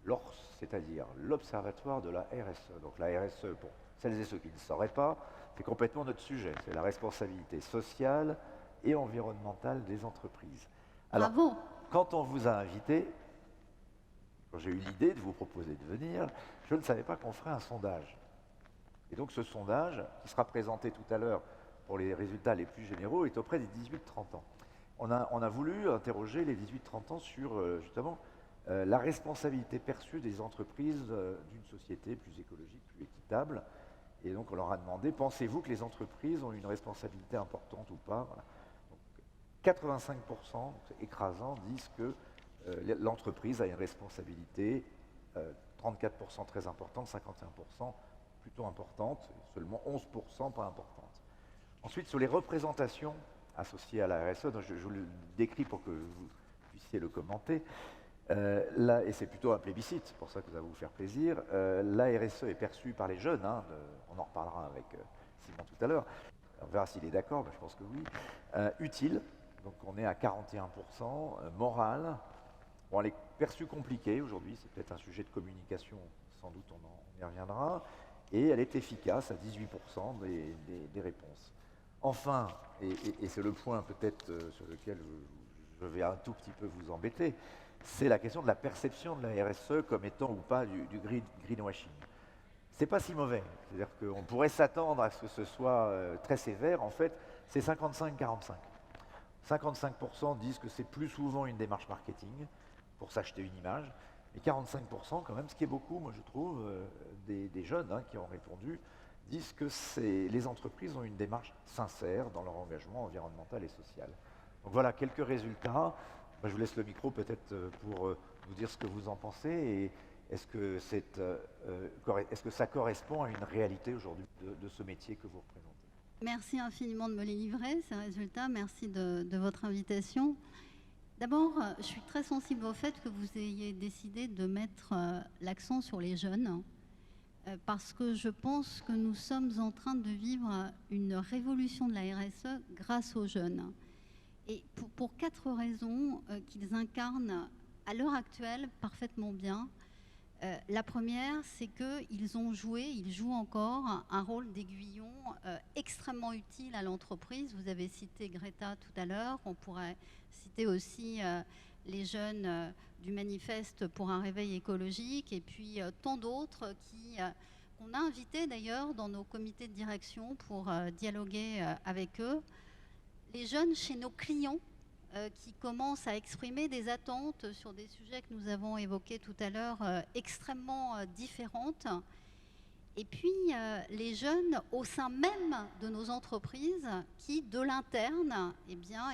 Speaker 1: l'ORS, c'est-à-dire l'Observatoire de la RSE. Donc la RSE, pour celles et ceux qui ne sauraient pas, c'est complètement notre sujet. C'est la responsabilité sociale et environnementale des entreprises. Alors,
Speaker 5: Bravo.
Speaker 1: quand on vous a invité, quand j'ai eu l'idée de vous proposer de venir, je ne savais pas qu'on ferait un sondage. Et donc ce sondage, qui sera présenté tout à l'heure pour les résultats les plus généraux, est auprès des 18-30 ans. On a voulu interroger les 18-30 ans sur justement la responsabilité perçue des entreprises d'une société plus écologique, plus équitable. Et donc on leur a demandé, pensez-vous que les entreprises ont une responsabilité importante ou pas? Voilà. Donc, 85%, c'est écrasant, disent que l'entreprise a une responsabilité, 34% très importante, 51% plutôt importante, seulement 11% pas importante. Ensuite, sur les représentations associées à la RSE, je vous le décris pour que vous puissiez le commenter, et c'est plutôt un plébiscite, c'est pour ça que ça va vous faire plaisir. La RSE est perçue par les jeunes, on en reparlera avec Simon tout à l'heure, on verra s'il est d'accord, mais je pense que oui. Utile, donc on est à 41%, morale, bon, elle est perçue compliquée aujourd'hui, c'est peut-être un sujet de communication, sans doute on y reviendra. Et elle est efficace à 18% des réponses. Enfin, et c'est le point peut-être sur lequel je vais un tout petit peu vous embêter, c'est la question de la perception de la RSE comme étant ou pas du greenwashing. C'est pas si mauvais, c'est-à-dire qu'on pourrait s'attendre à ce que ce soit très sévère. En fait, c'est 55-45. 55% disent que c'est plus souvent une démarche marketing pour s'acheter une image, et 45% quand même, ce qui est beaucoup, moi je trouve, des jeunes qui ont répondu, disent que les entreprises ont une démarche sincère dans leur engagement environnemental et social. Donc voilà, quelques résultats. Moi, je vous laisse le micro peut-être pour nous dire ce que vous en pensez, et est-ce que ça correspond à une réalité aujourd'hui de ce métier que vous représentez?
Speaker 5: Merci infiniment de me les livrer, ces résultats. Merci de votre invitation. D'abord, je suis très sensible au fait que vous ayez décidé de mettre l'accent sur les jeunes, parce que je pense que nous sommes en train de vivre une révolution de la RSE grâce aux jeunes. Et pour 4 raisons qu'ils incarnent à l'heure actuelle parfaitement bien. La première, c'est qu'ils ils jouent encore un rôle d'aiguillon extrêmement utile à l'entreprise. Vous avez cité Greta tout à l'heure, on pourrait citer aussi les jeunes du manifeste pour un réveil écologique, et puis tant d'autres qu'on a invités d'ailleurs dans nos comités de direction pour dialoguer avec eux. Les jeunes chez nos clients, qui commencent à exprimer des attentes sur des sujets que nous avons évoqués tout à l'heure, extrêmement différentes. Et puis, les jeunes au sein même de nos entreprises qui, de l'interne,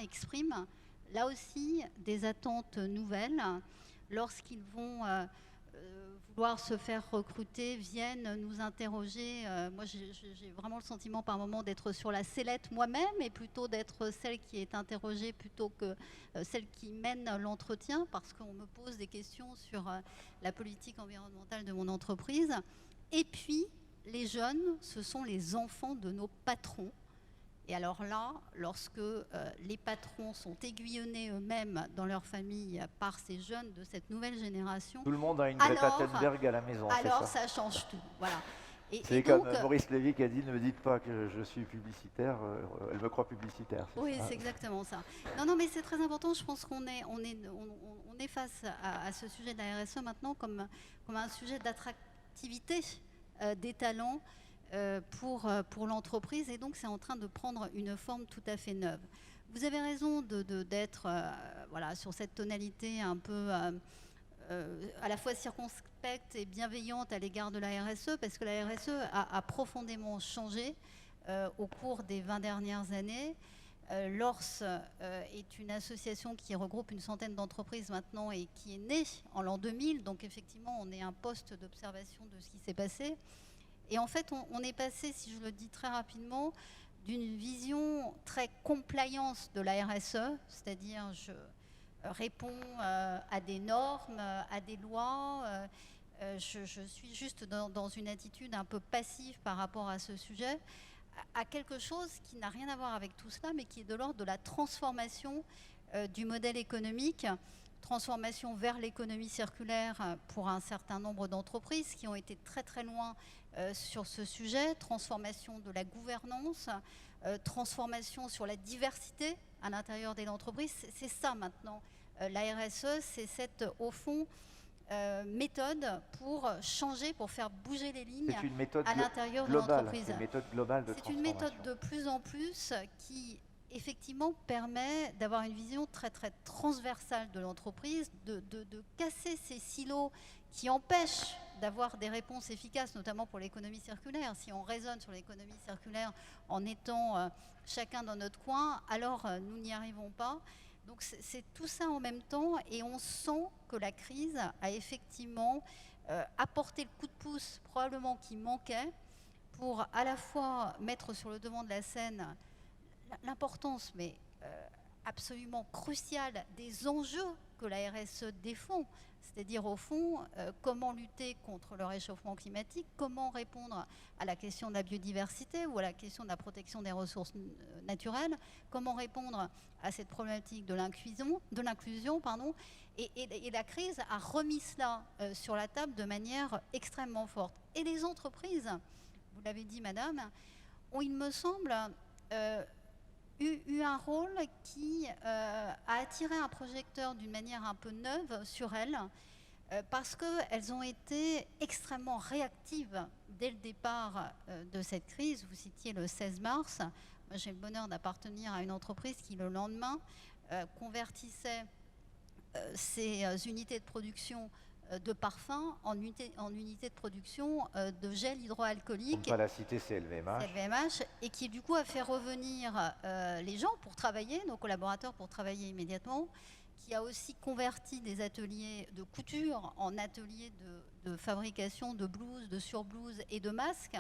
Speaker 5: expriment là aussi des attentes nouvelles lorsqu'ils vont vouloir se faire recruter viennent nous interroger. Moi, j'ai vraiment le sentiment par moment d'être sur la sellette moi-même et plutôt d'être celle qui est interrogée plutôt que celle qui mène l'entretien, parce qu'on me pose des questions sur la politique environnementale de mon entreprise. Et puis, les jeunes, ce sont les enfants de nos patrons. Et alors là, lorsque les patrons sont aiguillonnés eux-mêmes dans leur famille par ces jeunes de cette nouvelle génération,
Speaker 1: Tout le monde a une Greta Thunberg à la maison, c'est
Speaker 5: alors
Speaker 1: ça.
Speaker 5: ça change tout. Voilà.
Speaker 1: C'est comme Maurice Lévy qui a dit « Ne me dites pas que je suis publicitaire, elle me croit publicitaire ».
Speaker 5: Oui, c'est exactement ça. Non, mais c'est très important. Je pense qu'on est face à ce sujet de la RSE maintenant comme un sujet d'attractivité des talents pour l'entreprise, et donc c'est en train de prendre une forme tout à fait neuve. Vous avez raison d'être voilà, sur cette tonalité un peu à la fois circonspecte et bienveillante à l'égard de la RSE, parce que la RSE a profondément changé au cours des 20 dernières années. L'ORS est une association qui regroupe une centaine d'entreprises maintenant et qui est née en l'an 2000, donc effectivement on est un poste d'observation de ce qui s'est passé. Et en fait on est passé, si je le dis très rapidement, d'une vision très compliance de la RSE, c'est-à-dire je réponds à des normes, à des lois, je suis juste dans une attitude un peu passive par rapport à ce sujet, à quelque chose qui n'a rien à voir avec tout cela, mais qui est de l'ordre de la transformation du modèle économique, transformation vers l'économie circulaire pour un certain nombre d'entreprises qui ont été très très loin sur ce sujet, transformation de la gouvernance, transformation sur la diversité à l'intérieur des entreprises. C'est ça maintenant, la RSE, c'est cette, au fond, méthode pour changer, pour faire bouger les lignes à l'intérieur de l'entreprise.
Speaker 1: C'est une méthode globale de transformation.
Speaker 5: C'est une méthode de plus en plus qui effectivement permet d'avoir une vision très très transversale de l'entreprise, de casser ces silos qui empêchent d'avoir des réponses efficaces, notamment pour l'économie circulaire. Si on raisonne sur l'économie circulaire en étant chacun dans notre coin, alors nous n'y arrivons pas. Donc c'est tout ça en même temps, et on sent que la crise a effectivement apporté le coup de pouce probablement qui manquait pour à la fois mettre sur le devant de la scène l'importance, mais absolument cruciale, des enjeux que la RSE défend, c'est-à-dire au fond comment lutter contre le réchauffement climatique, comment répondre à la question de la biodiversité ou à la question de la protection des ressources naturelles, comment répondre à cette problématique de l'inclusion, et la crise a remis cela sur la table de manière extrêmement forte. Et les entreprises, vous l'avez dit madame, ont, il me semble, eu un rôle qui a attiré un projecteur d'une manière un peu neuve sur elles, parce qu'elles ont été extrêmement réactives dès le départ de cette crise. Vous citiez le 16 mars. Moi, j'ai le bonheur d'appartenir à une entreprise qui, le lendemain, convertissait ses unités de production de parfums en unités de production de gel hydroalcoolique.
Speaker 1: On ne peut pas la citer, c'est LVMH.
Speaker 5: Et qui du coup a fait revenir les gens pour travailler, nos collaborateurs pour travailler immédiatement, qui a aussi converti des ateliers de couture en ateliers de fabrication de blouses, de surblouses et de masques,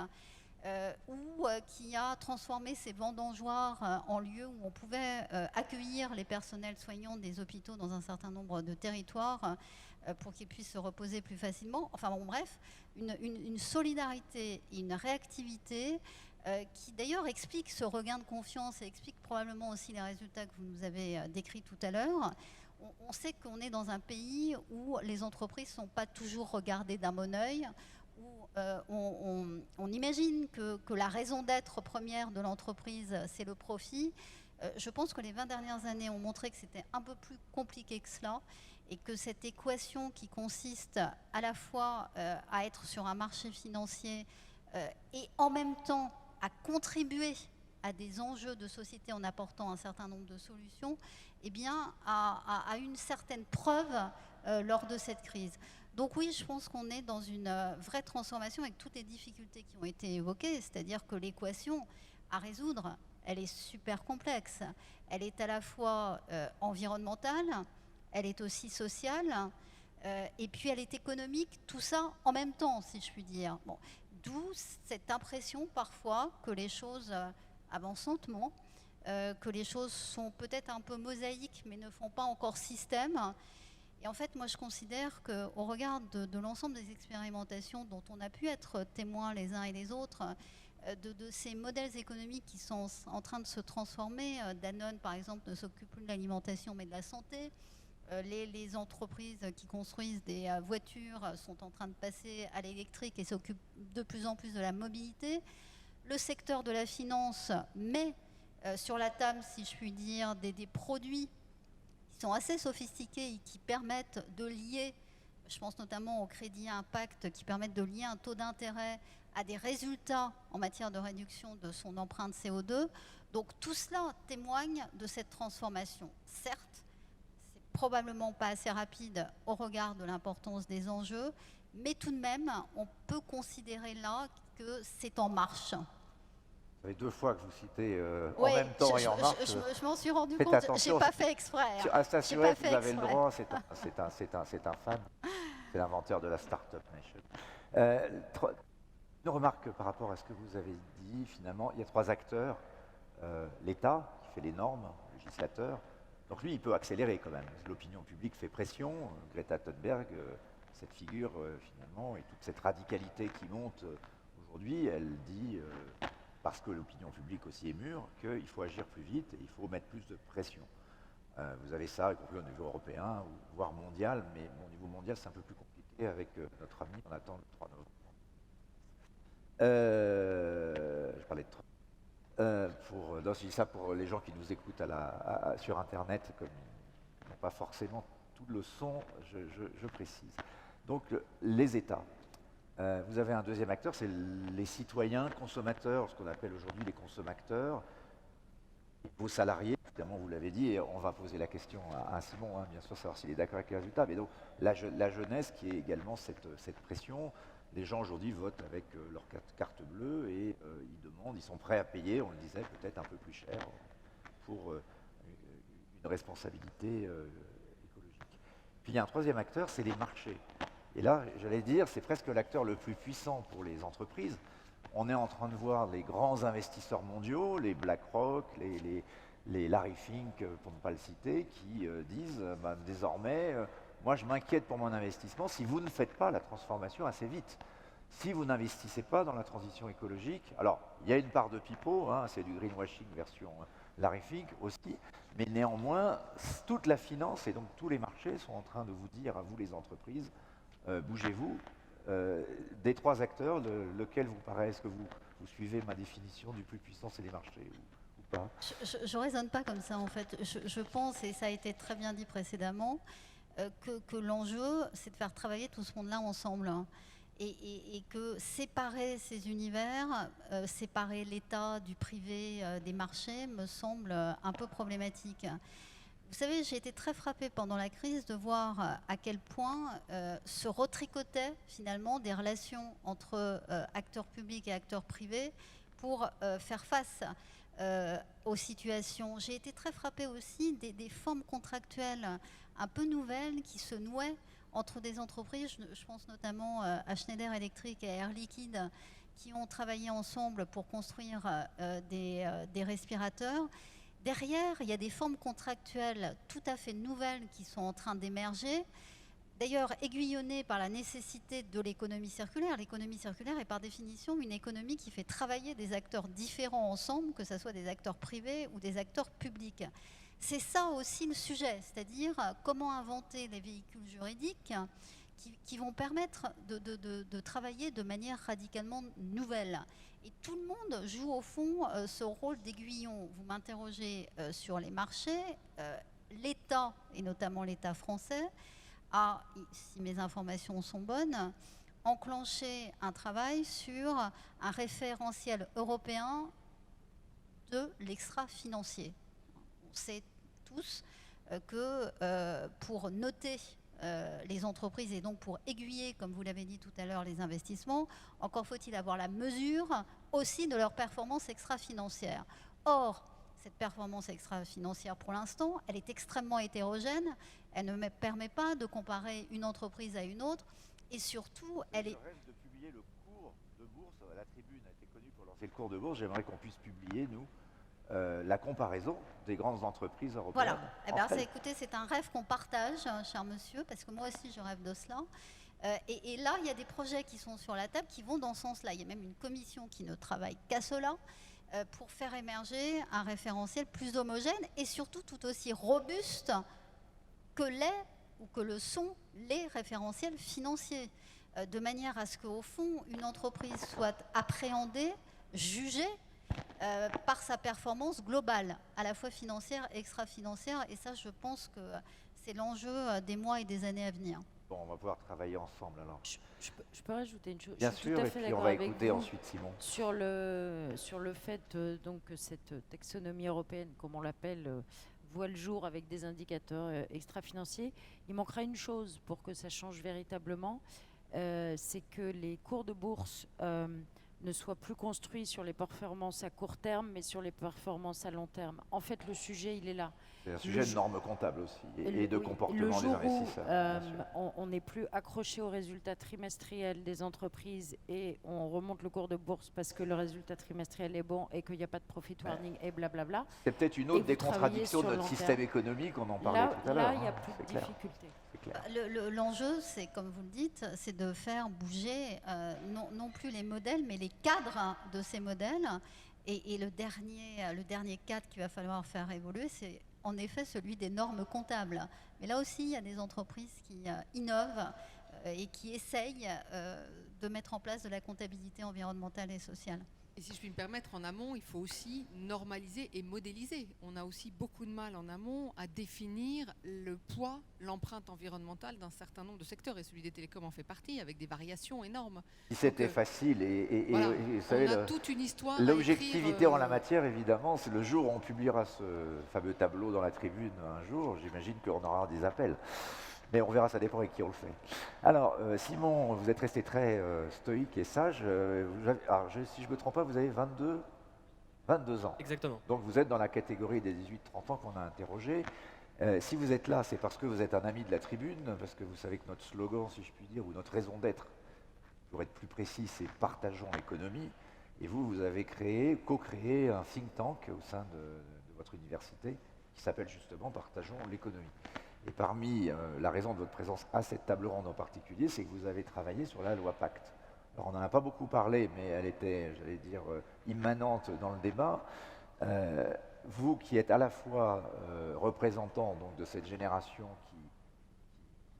Speaker 5: ou qui a transformé ces vendangeoires en lieux où on pouvait accueillir les personnels soignants des hôpitaux dans un certain nombre de territoires pour qu'ils puissent se reposer plus facilement. Enfin bon, bref, une solidarité, une réactivité qui d'ailleurs explique ce regain de confiance et explique probablement aussi les résultats que vous nous avez décrits tout à l'heure. On sait qu'on est dans un pays où les entreprises ne sont pas toujours regardées d'un bon œil, où on imagine que la raison d'être première de l'entreprise, c'est le profit. Je pense que les 20 dernières années ont montré que c'était un peu plus compliqué que cela, et que cette équation qui consiste à la fois à être sur un marché financier et en même temps à contribuer à des enjeux de société en apportant un certain nombre de solutions, eh bien, a une certaine preuve lors de cette crise. Donc oui, je pense qu'on est dans une vraie transformation avec toutes les difficultés qui ont été évoquées, c'est-à-dire que l'équation à résoudre, elle est super complexe. Elle est à la fois environnementale, elle est aussi sociale, et puis elle est économique, tout ça en même temps, si je puis dire. Bon. D'où cette impression parfois que les choses avancent lentement, que les choses sont peut-être un peu mosaïques, mais ne font pas encore système. Et en fait, moi, je considère qu'au regard de l'ensemble des expérimentations dont on a pu être témoins les uns et les autres, de ces modèles économiques qui sont en train de se transformer, Danone, par exemple, ne s'occupe plus de l'alimentation, mais de la santé. Les entreprises qui construisent des voitures sont en train de passer à l'électrique et s'occupent de plus en plus de la mobilité. Le secteur de la finance met sur la table, si je puis dire, des produits qui sont assez sophistiqués et qui permettent de lier, je pense notamment au crédit impact, qui permettent de lier un taux d'intérêt à des résultats en matière de réduction de son empreinte CO2. Donc tout cela témoigne de cette transformation. Certes, probablement pas assez rapide au regard de l'importance des enjeux, mais tout de même, on peut considérer là que c'est en marche.
Speaker 1: Vous avez 2 fois que vous citez en même temps et en marche.
Speaker 5: Je m'en suis rendu
Speaker 1: Faites
Speaker 5: compte,
Speaker 1: attention,
Speaker 5: je n'ai pas fait exprès.
Speaker 1: À s'assurer que vous avez le droit, c'est un fan, c'est l'inventeur de la Startup Nation. Une remarque par rapport à ce que vous avez dit, finalement, il y a 3 acteurs. L'État, qui fait les normes, le législateur. Donc lui, il peut accélérer quand même. L'opinion publique fait pression. Greta Thunberg, cette figure, finalement, et toute cette radicalité qui monte aujourd'hui, elle dit, parce que l'opinion publique aussi est mûre, qu'il faut agir plus vite et il faut mettre plus de pression. Vous avez ça, y compris au niveau européen, voire mondial, mais au niveau mondial, c'est un peu plus compliqué avec notre ami, on attend le 3 novembre. Je parlais de Trump. Je dis ça pour les gens qui nous écoutent sur Internet, comme ils n'ont pas forcément tout le son, je précise. Donc, les États. Vous avez un deuxième acteur, c'est les citoyens, consommateurs, ce qu'on appelle aujourd'hui les consommateurs, vos salariés, évidemment, vous l'avez dit, et on va poser la question à Simon, hein, bien sûr, savoir s'il est d'accord avec les résultats, mais donc la jeunesse qui est également cette pression. Les gens aujourd'hui votent avec leur carte bleue et ils sont prêts à payer, on le disait, peut-être un peu plus cher pour une responsabilité écologique. Puis il y a un troisième acteur, c'est les marchés. Et là, j'allais dire, c'est presque l'acteur le plus puissant pour les entreprises. On est en train de voir les grands investisseurs mondiaux, les BlackRock, les Larry Fink, pour ne pas le citer, qui disent désormais... moi, je m'inquiète pour mon investissement si vous ne faites pas la transformation assez vite. Si vous n'investissez pas dans la transition écologique, alors il y a une part de pipeau, hein, c'est du greenwashing version Larry Fink aussi, mais néanmoins, toute la finance et donc tous les marchés sont en train de vous dire à vous les entreprises, bougez-vous. Des 3 acteurs, lequel vous paraît, est-ce que vous suivez ma définition du plus puissant, c'est les marchés ou pas?
Speaker 5: Je ne raisonne pas comme ça en fait. Je pense, et ça a été très bien dit précédemment, que l'enjeu, c'est de faire travailler tout ce monde-là ensemble. Hein. Et que séparer ces univers, séparer l'État du privé, des marchés, me semble un peu problématique. Vous savez, j'ai été très frappée pendant la crise de voir à quel point se retricotaient finalement des relations entre acteurs publics et acteurs privés pour faire face aux situations. J'ai été très frappée aussi des formes contractuelles un peu nouvelles qui se nouaient entre des entreprises, je pense notamment à Schneider Electric et à Air Liquide, qui ont travaillé ensemble pour construire des respirateurs. Derrière, il y a des formes contractuelles tout à fait nouvelles qui sont en train d'émerger, d'ailleurs aiguillonnées par la nécessité de l'économie circulaire. L'économie circulaire est par définition une économie qui fait travailler des acteurs différents ensemble, que ce soit des acteurs privés ou des acteurs publics. C'est ça aussi le sujet, c'est-à-dire comment inventer les véhicules juridiques qui vont permettre de travailler de manière radicalement nouvelle. Et tout le monde joue au fond ce rôle d'aiguillon. Vous m'interrogez sur les marchés. L'État, et notamment l'État français, a, si mes informations sont bonnes, enclenché un travail sur un référentiel européen de l'extra-financier. On sait tous que pour noter les entreprises et donc pour aiguiller, comme vous l'avez dit tout à l'heure, les investissements, encore faut-il avoir la mesure aussi de leur performance extra-financière. Or, cette performance extra-financière pour l'instant, elle est extrêmement hétérogène, elle ne permet pas de comparer une entreprise à une autre, et surtout, elle est...
Speaker 1: Je rêve de publier le cours de bourse. La Tribune a été connue pour lancer le cours de bourse. J'aimerais qu'on puisse publier, nous, la comparaison des grandes entreprises européennes.
Speaker 5: Voilà. Eh bien, écoutez, c'est un rêve qu'on partage, cher monsieur, parce que moi aussi, je rêve de cela. Et là, il y a des projets qui sont sur la table qui vont dans ce sens-là. Il y a même une commission qui ne travaille qu'à cela pour faire émerger un référentiel plus homogène et surtout tout aussi robuste que le sont les référentiels financiers, de manière à ce qu'au fond, une entreprise soit appréhendée, jugée par sa performance globale, à la fois financière et extra-financière. Et ça, je pense que c'est l'enjeu des mois et des années à venir.
Speaker 1: Bon, on va pouvoir travailler ensemble alors.
Speaker 4: Je peux rajouter une chose.
Speaker 1: Bien
Speaker 4: Je suis
Speaker 1: sûr,
Speaker 4: tout à
Speaker 1: et
Speaker 4: fait
Speaker 1: puis on
Speaker 4: d'accord
Speaker 1: va
Speaker 4: avec
Speaker 1: écouter
Speaker 4: vous
Speaker 1: ensuite Simon.
Speaker 4: sur le fait donc, que cette taxonomie européenne, comme on l'appelle, voit le jour avec des indicateurs extra-financiers. Il manquera une chose pour que ça change véritablement, c'est que les cours de bourse ne soient plus construits sur les performances à court terme, mais sur les performances à long terme. En fait, le sujet, il est là.
Speaker 1: C'est un sujet de normes comptables aussi, et de
Speaker 4: Oui,
Speaker 1: comportement
Speaker 4: le
Speaker 1: des
Speaker 4: jour où
Speaker 1: investisseurs. bien sûr.
Speaker 4: on n'est plus accroché aux résultats trimestriels des entreprises et on remonte le cours de bourse parce que le résultat trimestriel est bon et qu'il n'y a pas de profit warning et blablabla.
Speaker 1: C'est peut-être une
Speaker 4: Et
Speaker 1: autre
Speaker 4: vous
Speaker 1: des
Speaker 4: travaillez
Speaker 1: contradictions de
Speaker 4: sur
Speaker 1: notre
Speaker 4: long
Speaker 1: système
Speaker 4: terme.
Speaker 1: économique, on en parlait tout à l'heure.
Speaker 4: Là, il n'y a
Speaker 1: hein,
Speaker 4: plus de
Speaker 1: c'est clair,
Speaker 4: difficulté.
Speaker 1: c'est clair.
Speaker 5: L'enjeu, c'est, comme vous le dites, c'est de faire bouger non plus les modèles, mais les cadres de ces modèles. Et le dernier cadre qu'il va falloir faire évoluer, c'est en effet celui des normes comptables. Mais là aussi, il y a des entreprises qui innovent et qui essayent de mettre en place de la comptabilité environnementale et sociale.
Speaker 2: Et si je puis me permettre, en amont, il faut aussi normaliser et modéliser. On a aussi beaucoup de mal en amont à définir le poids, l'empreinte environnementale d'un certain nombre de secteurs. Et celui des télécoms en fait partie, avec des variations énormes.
Speaker 1: Si c'était
Speaker 2: Donc,
Speaker 1: facile, et
Speaker 2: voilà,
Speaker 1: vous savez,
Speaker 2: on a toute une histoire à
Speaker 1: l'objectivité
Speaker 2: écrire,
Speaker 1: en la matière, évidemment, c'est le jour où on publiera ce fameux tableau dans la Tribune un jour, j'imagine qu'on aura des appels. Mais on verra, ça dépend avec qui on le fait. Alors, Simon, vous êtes resté très stoïque et sage. Si je ne me trompe pas, vous avez 22 ans.
Speaker 6: Exactement.
Speaker 1: Donc vous êtes dans la catégorie des 18-30 ans qu'on a interrogé. Si vous êtes là, c'est parce que vous êtes un ami de la Tribune, parce que vous savez que notre slogan, si je puis dire, ou notre raison d'être, pour être plus précis, c'est « Partageons l'économie ». Et vous avez co-créé un think tank au sein de votre université qui s'appelle justement « Partageons l'économie ». Et parmi la raison de votre présence à cette table ronde en particulier, c'est que vous avez travaillé sur la loi Pacte. Alors on n'en a pas beaucoup parlé, mais elle était, j'allais dire, immanente dans le débat. Vous qui êtes à la fois représentant donc, de cette génération qui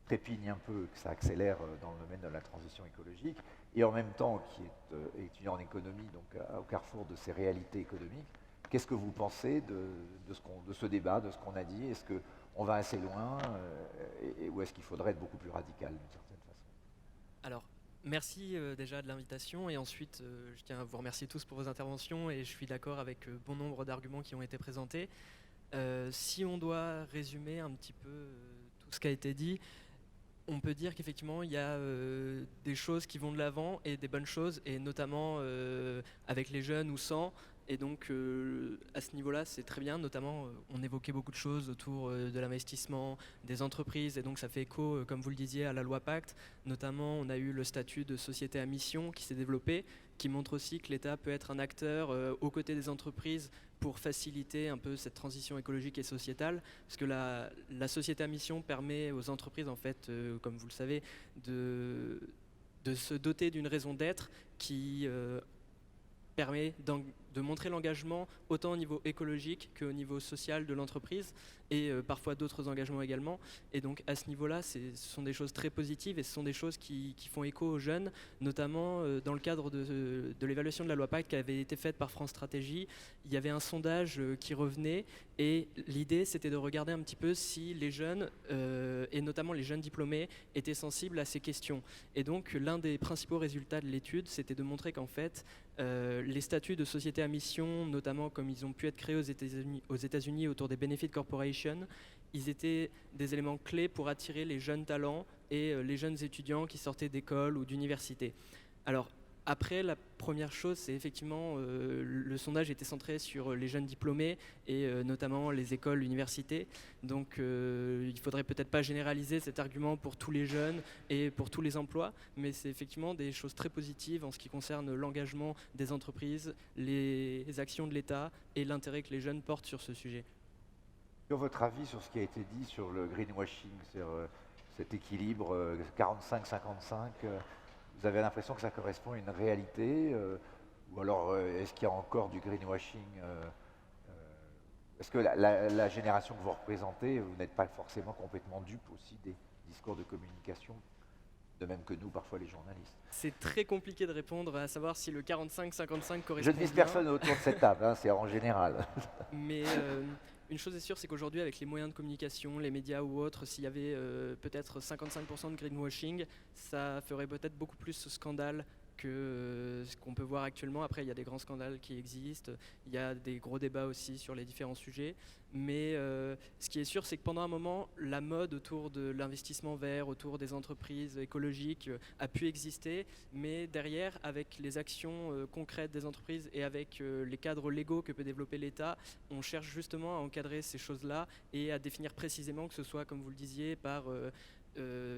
Speaker 1: trépigne un peu, que ça accélère dans le domaine de la transition écologique, et en même temps qui est étudiant en économie, donc au carrefour de ces réalités économiques, qu'est-ce que vous pensez de ce débat, de ce qu'on a dit? Est-ce qu'on va assez loin ou est-ce qu'il faudrait être beaucoup plus radical d'une certaine façon?
Speaker 6: Alors, merci déjà de l'invitation et ensuite je tiens à vous remercier tous pour vos interventions et je suis d'accord avec bon nombre d'arguments qui ont été présentés. Si on doit résumer un petit peu tout ce qui a été dit, on peut dire qu'effectivement il y a des choses qui vont de l'avant et des bonnes choses, et notamment avec les jeunes ou sans. Et donc à ce niveau-là, c'est très bien. Notamment, on évoquait beaucoup de choses autour de l'investissement, des entreprises, et donc ça fait écho, comme vous le disiez, à la loi Pacte. Notamment, on a eu le statut de société à mission qui s'est développé, qui montre aussi que l'État peut être un acteur aux côtés des entreprises pour faciliter un peu cette transition écologique et sociétale, parce que la société à mission permet aux entreprises, en fait, comme vous le savez, de se doter d'une raison d'être qui permet de montrer l'engagement autant au niveau écologique qu'au niveau social de l'entreprise, et parfois d'autres engagements également. Et donc à ce niveau-là, ce sont des choses très positives et ce sont des choses qui font écho aux jeunes, notamment dans le cadre de l'évaluation de la loi Pacte qui avait été faite par France Stratégie. Il y avait un sondage qui revenait, et l'idée c'était de regarder un petit peu si les jeunes, et notamment les jeunes diplômés, étaient sensibles à ces questions. Et donc l'un des principaux résultats de l'étude, c'était de montrer qu'en fait, les statuts de société à mission, notamment comme ils ont pu être créés aux États-Unis autour des Benefit Corporation, ils étaient des éléments clés pour attirer les jeunes talents et les jeunes étudiants qui sortaient d'école ou d'université. Alors, Après, la première chose, c'est effectivement, le sondage était centré sur les jeunes diplômés et notamment les écoles, universités. Donc il ne faudrait peut-être pas généraliser cet argument pour tous les jeunes et pour tous les emplois, mais c'est effectivement des choses très positives en ce qui concerne l'engagement des entreprises, les actions de l'État et l'intérêt que les jeunes portent sur ce sujet.
Speaker 1: Sur votre avis sur ce qui a été dit sur le greenwashing, sur cet équilibre 45-55, vous avez l'impression que ça correspond à une réalité ou alors est-ce qu'il y a encore du greenwashing Est-ce que la génération que vous représentez, vous n'êtes pas forcément complètement dupe aussi des discours de communication, de même que nous, parfois les journalistes?
Speaker 6: C'est très compliqué de répondre à savoir si le 45-55 correspond
Speaker 1: Je ne vise
Speaker 6: bien.
Speaker 1: personne autour de cette table, hein, c'est en général.
Speaker 6: Mais une chose est sûre, c'est qu'aujourd'hui, avec les moyens de communication, les médias ou autres, s'il y avait peut-être 55% de greenwashing, ça ferait peut-être beaucoup plus ce scandale que ce qu'on peut voir actuellement. Après, il y a des grands scandales qui existent, il y a des gros débats aussi sur les différents sujets. Mais ce qui est sûr, c'est que pendant un moment, la mode autour de l'investissement vert, autour des entreprises écologiques a pu exister. Mais derrière, avec les actions concrètes des entreprises et avec les cadres légaux que peut développer l'État, on cherche justement à encadrer ces choses-là et à définir précisément, que ce soit, comme vous le disiez, par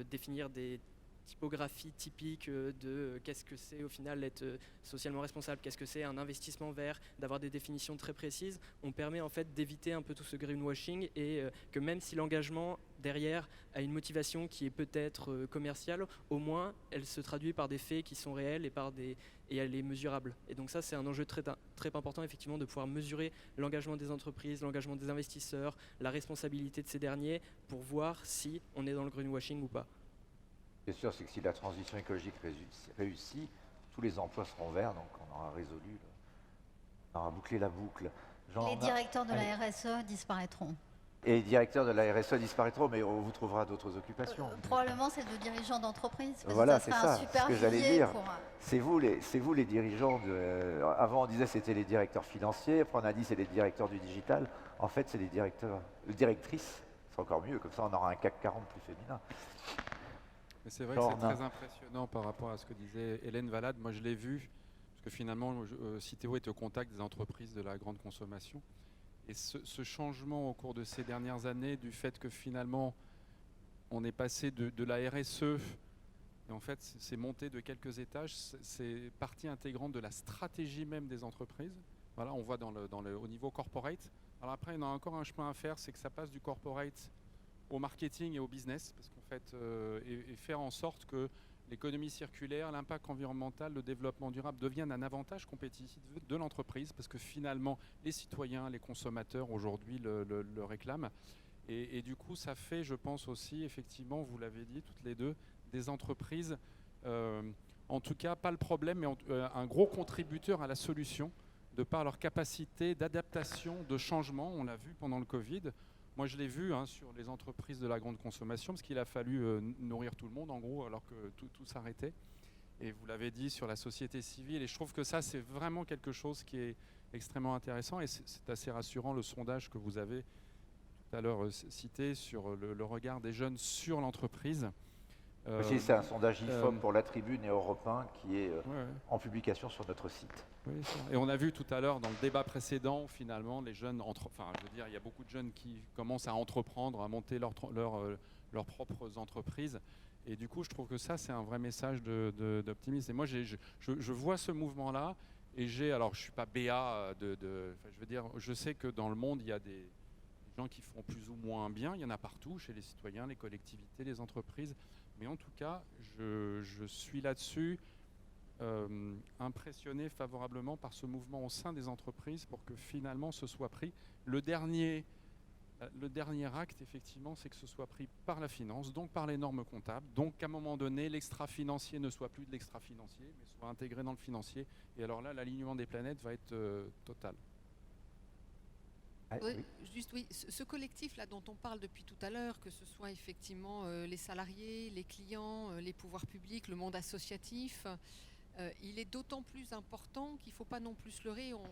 Speaker 6: définir des typographie typique de qu'est-ce que c'est au final être socialement responsable, qu'est-ce que c'est un investissement vert, d'avoir des définitions très précises. On permet en fait d'éviter un peu tout ce greenwashing et que même si l'engagement derrière a une motivation qui est peut-être commerciale, au moins elle se traduit par des faits qui sont réels et elle est mesurable. Et donc ça, c'est un enjeu très important effectivement, de pouvoir mesurer l'engagement des entreprises, l'engagement des investisseurs, la responsabilité de ces derniers pour voir si on est dans le greenwashing ou pas.
Speaker 1: Ce qui est sûr, c'est que si la transition écologique réussit, tous les emplois seront verts, donc on aura résolu, on aura bouclé la boucle.
Speaker 5: Les directeurs de la RSE disparaîtront.
Speaker 1: Et les directeurs de la RSE disparaîtront, mais on vous trouvera d'autres occupations.
Speaker 5: Probablement c'est de dirigeants d'entreprise.
Speaker 1: Voilà, c'est ça,
Speaker 5: un super
Speaker 1: ce que j'allais
Speaker 5: vivier
Speaker 1: dire.
Speaker 5: pour-
Speaker 1: C'est vous les dirigeants. Avant, on disait c'était les directeurs financiers, après on a dit c'est les directeurs du digital. En fait, c'est les directrices, c'est encore mieux, comme ça on aura un CAC 40 plus féminin.
Speaker 3: Mais c'est vrai que c'est très impressionnant par rapport à ce que disait Hélène Valade. Moi, je l'ai vu, parce que finalement, Citeo est au contact des entreprises de la grande consommation. Et ce changement au cours de ces dernières années, du fait que finalement, on est passé de la RSE, et en fait, c'est monté de quelques étages, c'est partie intégrante de la stratégie même des entreprises. Voilà, on voit au niveau corporate. Alors après, il y en a encore un chemin à faire, c'est que ça passe du corporate au marketing et au business, parce qu'en fait, et faire en sorte que l'économie circulaire, l'impact environnemental, le développement durable deviennent un avantage compétitif de l'entreprise, parce que finalement, les citoyens, les consommateurs aujourd'hui le réclament. Et du coup, ça fait, je pense aussi, effectivement, vous l'avez dit toutes les deux, des entreprises, en tout cas, pas le problème, mais un gros contributeur à la solution, de par leur capacité d'adaptation, de changement. On l'a vu pendant le Covid. Moi, je l'ai vu sur les entreprises de la grande consommation, parce qu'il a fallu nourrir tout le monde, en gros, alors que tout s'arrêtait. Et vous l'avez dit sur la société civile. Et je trouve que ça, c'est vraiment quelque chose qui est extrêmement intéressant. Et c'est assez rassurant, le sondage que vous avez tout à l'heure cité sur le regard des jeunes sur l'entreprise.
Speaker 1: Aussi, c'est un sondage IFOP pour la Tribune et Europe 1 qui est
Speaker 3: Ouais.
Speaker 1: en publication sur notre site.
Speaker 3: Oui, et on a vu tout à l'heure dans le débat précédent, finalement, les jeunes, il y a beaucoup de jeunes qui commencent à entreprendre, à monter leurs propres entreprises. Et du coup, je trouve que ça, c'est un vrai message d'optimisme. Et moi, je vois ce mouvement-là. Et alors, je suis pas BA je sais que dans le monde, il y a des gens qui font plus ou moins bien. Il y en a partout, chez les citoyens, les collectivités, les entreprises. Mais en tout cas, je suis là-dessus impressionné favorablement par ce mouvement au sein des entreprises pour que finalement ce soit pris. Le dernier acte, effectivement, c'est que ce soit pris par la finance, donc par les normes comptables, donc qu'à un moment donné, l'extra-financier ne soit plus de l'extra-financier, mais soit intégré dans le financier. Et alors là, l'alignement des planètes va être total.
Speaker 2: Oui, juste oui, ce collectif-là dont on parle depuis tout à l'heure, que ce soit effectivement les salariés, les clients, les pouvoirs publics, le monde associatif, il est d'autant plus important qu'il ne faut pas non plus se leurrer. On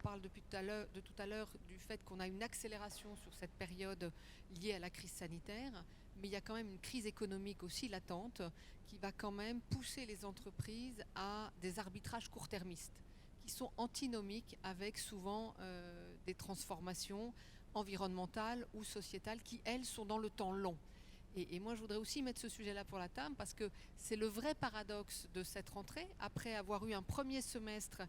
Speaker 2: parle depuis tout à l'heure du fait qu'on a une accélération sur cette période liée à la crise sanitaire, mais il y a quand même une crise économique aussi latente qui va quand même pousser les entreprises à des arbitrages court-termistes qui sont antinomiques avec souvent des transformations environnementales ou sociétales qui, elles, sont dans le temps long. Et moi, je voudrais aussi mettre ce sujet-là pour la table parce que c'est le vrai paradoxe de cette rentrée, après avoir eu un premier semestre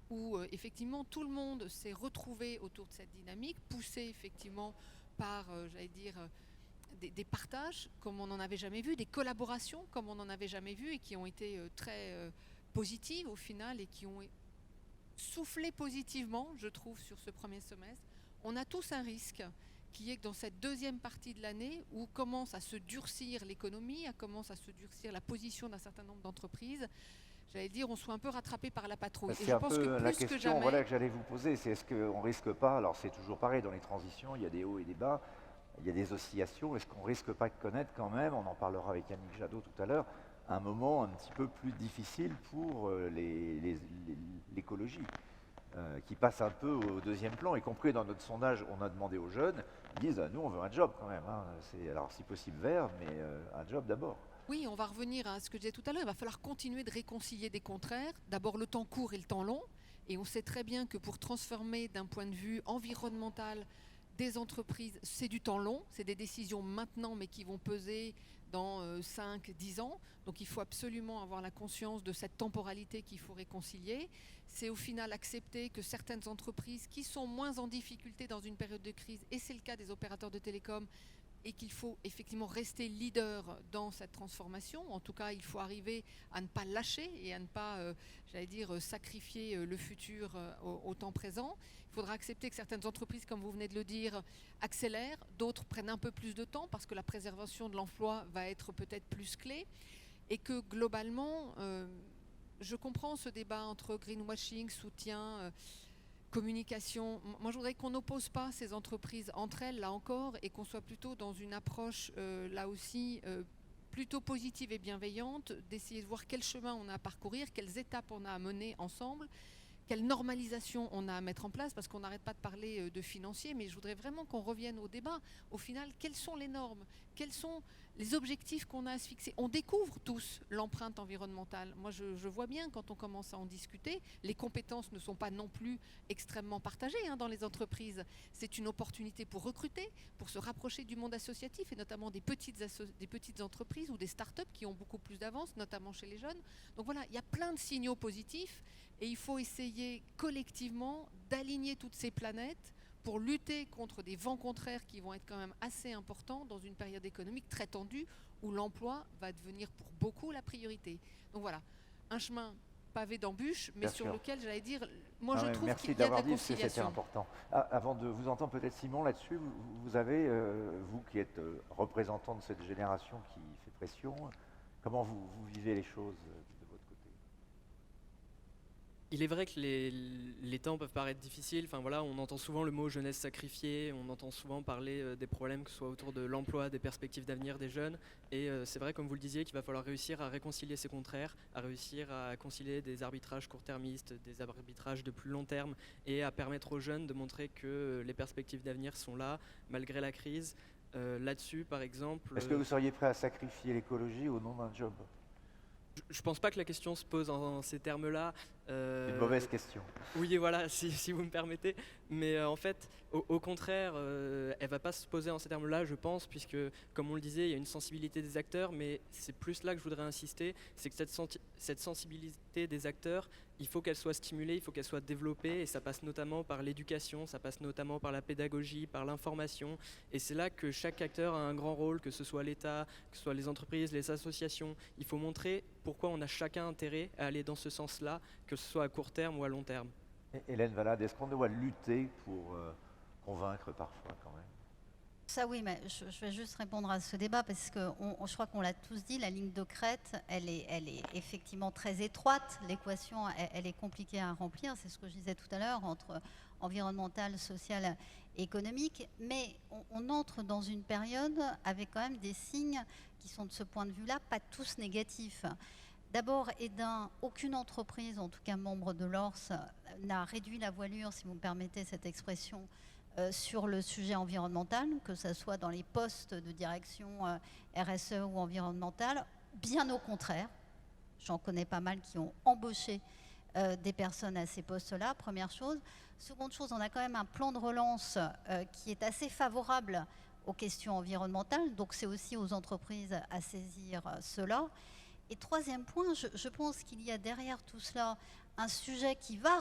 Speaker 2: où effectivement tout le monde s'est retrouvé autour de cette dynamique, poussé effectivement par, des partages comme on n'en avait jamais vu, des collaborations comme on n'en avait jamais vu et qui ont été très positives au final et qui ont soufflé positivement, je trouve, sur ce premier semestre. On a tous un risque qui est que dans cette deuxième partie de l'année où commence à se durcir l'économie, commence à se durcir la position d'un certain nombre d'entreprises, j'allais dire, on soit un peu rattrapé par la patrouille.
Speaker 1: C'est un peu la question que j'allais vous poser, c'est est-ce qu'on ne risque pas, alors c'est toujours pareil dans les transitions, il y a des hauts et des bas, il y a des oscillations, est-ce qu'on ne risque pas de connaître quand même, on en parlera avec Yannick Jadot tout à l'heure, un moment un petit peu plus difficile pour l'écologie qui passe un peu au deuxième plan, y compris dans notre sondage, on a demandé aux jeunes, ils disent nous on veut un job quand même, hein. Alors si possible vert, mais un job d'abord.
Speaker 2: Oui, on va revenir à ce que je disais tout à l'heure, il va falloir continuer de réconcilier des contraires, d'abord le temps court et le temps long, et on sait très bien que pour transformer d'un point de vue environnemental des entreprises, c'est du temps long, c'est des décisions maintenant mais qui vont peser dans 5-10 ans, donc il faut absolument avoir la conscience de cette temporalité qu'il faut réconcilier. C'est au final accepter que certaines entreprises qui sont moins en difficulté dans une période de crise, et c'est le cas des opérateurs de télécom, et qu'il faut effectivement rester leader dans cette transformation. En tout cas, il faut arriver à ne pas lâcher et à ne pas, sacrifier le futur au temps présent. Il faudra accepter que certaines entreprises, comme vous venez de le dire, accélèrent, d'autres prennent un peu plus de temps parce que la préservation de l'emploi va être peut-être plus clé et que globalement, je comprends ce débat entre greenwashing, soutien, communication. Moi, je voudrais qu'on n'oppose pas ces entreprises entre elles, là encore, et qu'on soit plutôt dans une approche, là aussi, plutôt positive et bienveillante, d'essayer de voir quel chemin on a à parcourir, quelles étapes on a à mener ensemble, quelle normalisation on a à mettre en place, parce qu'on n'arrête pas de parler de financier, mais je voudrais vraiment qu'on revienne au débat. Au final, quelles sont les normes? Quels sont les objectifs qu'on a à se fixer? On découvre tous l'empreinte environnementale. Moi, je vois bien quand on commence à en discuter, les compétences ne sont pas non plus extrêmement partagées dans les entreprises. C'est une opportunité pour recruter, pour se rapprocher du monde associatif et notamment des petites entreprises ou des startups qui ont beaucoup plus d'avance, notamment chez les jeunes. Donc voilà, il y a plein de signaux positifs et il faut essayer collectivement d'aligner toutes ces planètes pour lutter contre des vents contraires qui vont être quand même assez importants dans une période économique très tendue où l'emploi va devenir pour beaucoup la priorité. Donc voilà, un chemin pavé d'embûches, mais sur lequel, j'allais dire, moi je trouve qu'il y a de la conciliation.
Speaker 1: Merci d'avoir dit, c'était important. Avant de vous entendre peut-être Simon là-dessus, vous avez, vous qui êtes représentant de cette génération qui fait pression, comment vous vivez les choses de votre côté?
Speaker 6: Il est vrai que les temps peuvent paraître difficiles. Enfin, voilà, on entend souvent le mot jeunesse sacrifiée, on entend souvent parler des problèmes que ce soit autour de l'emploi, des perspectives d'avenir des jeunes. Et c'est vrai, comme vous le disiez, qu'il va falloir réussir à réconcilier ces contraires, à réussir à concilier des arbitrages court-termistes, des arbitrages de plus long terme et à permettre aux jeunes de montrer que les perspectives d'avenir sont là, malgré la crise. Là-dessus, par exemple...
Speaker 1: Est-ce que vous seriez prêt à sacrifier l'écologie au nom d'un job?
Speaker 6: Je ne pense pas que la question se pose en ces termes-là.
Speaker 1: Une mauvaise question.
Speaker 6: Oui, voilà, si vous me permettez. Mais en fait, au contraire, elle ne va pas se poser en ces termes-là, je pense, puisque, comme on le disait, il y a une sensibilité des acteurs, mais c'est plus là que je voudrais insister, c'est que cette sensibilité des acteurs, il faut qu'elle soit stimulée, il faut qu'elle soit développée, et ça passe notamment par l'éducation, ça passe notamment par la pédagogie, par l'information, et c'est là que chaque acteur a un grand rôle, que ce soit l'État, que ce soit les entreprises, les associations. Il faut montrer pourquoi on a chacun intérêt à aller dans ce sens-là, que ce soit à court terme ou à long terme.
Speaker 1: Hélène Valade, est-ce qu'on doit lutter pour convaincre parfois quand même?
Speaker 5: Ça oui, mais je vais juste répondre à ce débat parce que je crois qu'on l'a tous dit, la ligne de crête, elle est effectivement très étroite. L'équation, elle est compliquée à remplir, c'est ce que je disais tout à l'heure, entre environnemental, social et économique. Mais on entre dans une période avec quand même des signes qui sont de ce point de vue-là pas tous négatifs. D'abord, aucune entreprise, en tout cas membre de l'ORS, n'a réduit la voilure, si vous me permettez cette expression, sur le sujet environnemental, que ce soit dans les postes de direction RSE ou environnemental. Bien au contraire, j'en connais pas mal qui ont embauché des personnes à ces postes-là, première chose. Seconde chose, on a quand même un plan de relance qui est assez favorable aux questions environnementales, donc c'est aussi aux entreprises à saisir cela. Et troisième point, je pense qu'il y a derrière tout cela un sujet qui va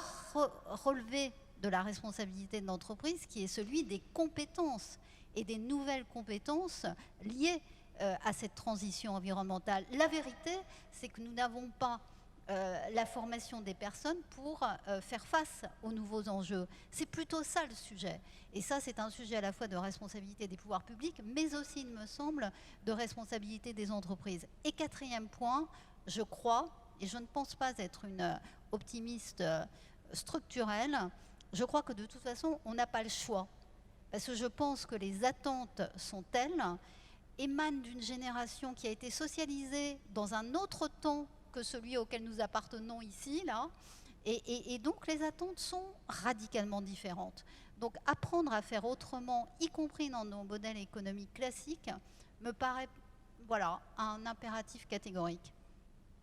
Speaker 5: relever de la responsabilité de l'entreprise, qui est celui des compétences et des nouvelles compétences liées à cette transition environnementale. La vérité, c'est que nous n'avons pas la formation des personnes pour faire face aux nouveaux enjeux. C'est plutôt ça le sujet. Et ça, c'est un sujet à la fois de responsabilité des pouvoirs publics, mais aussi, il me semble, de responsabilité des entreprises. Et quatrième point, je crois, et je ne pense pas être une optimiste structurelle, je crois que de toute façon, on n'a pas le choix. Parce que je pense que les attentes sont telles, émanent d'une génération qui a été socialisée dans un autre temps que celui auquel nous appartenons ici, là. Et donc les attentes sont radicalement différentes. Donc apprendre à faire autrement, y compris dans nos modèles économiques classiques, me paraît voilà, un impératif catégorique.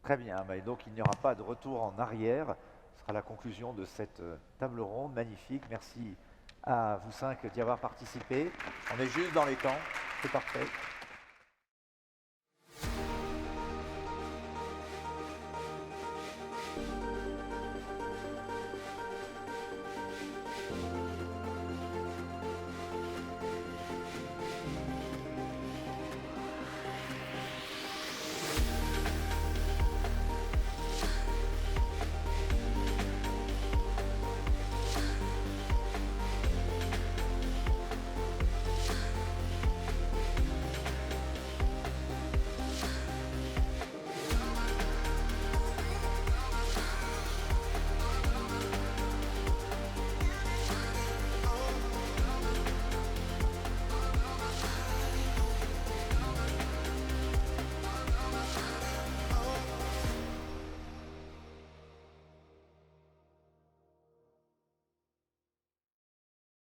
Speaker 1: Très bien, et donc il n'y aura pas de retour en arrière. Ce sera la conclusion de cette table ronde magnifique. Merci à vous 5 d'y avoir participé. On est juste dans les temps, c'est parfait.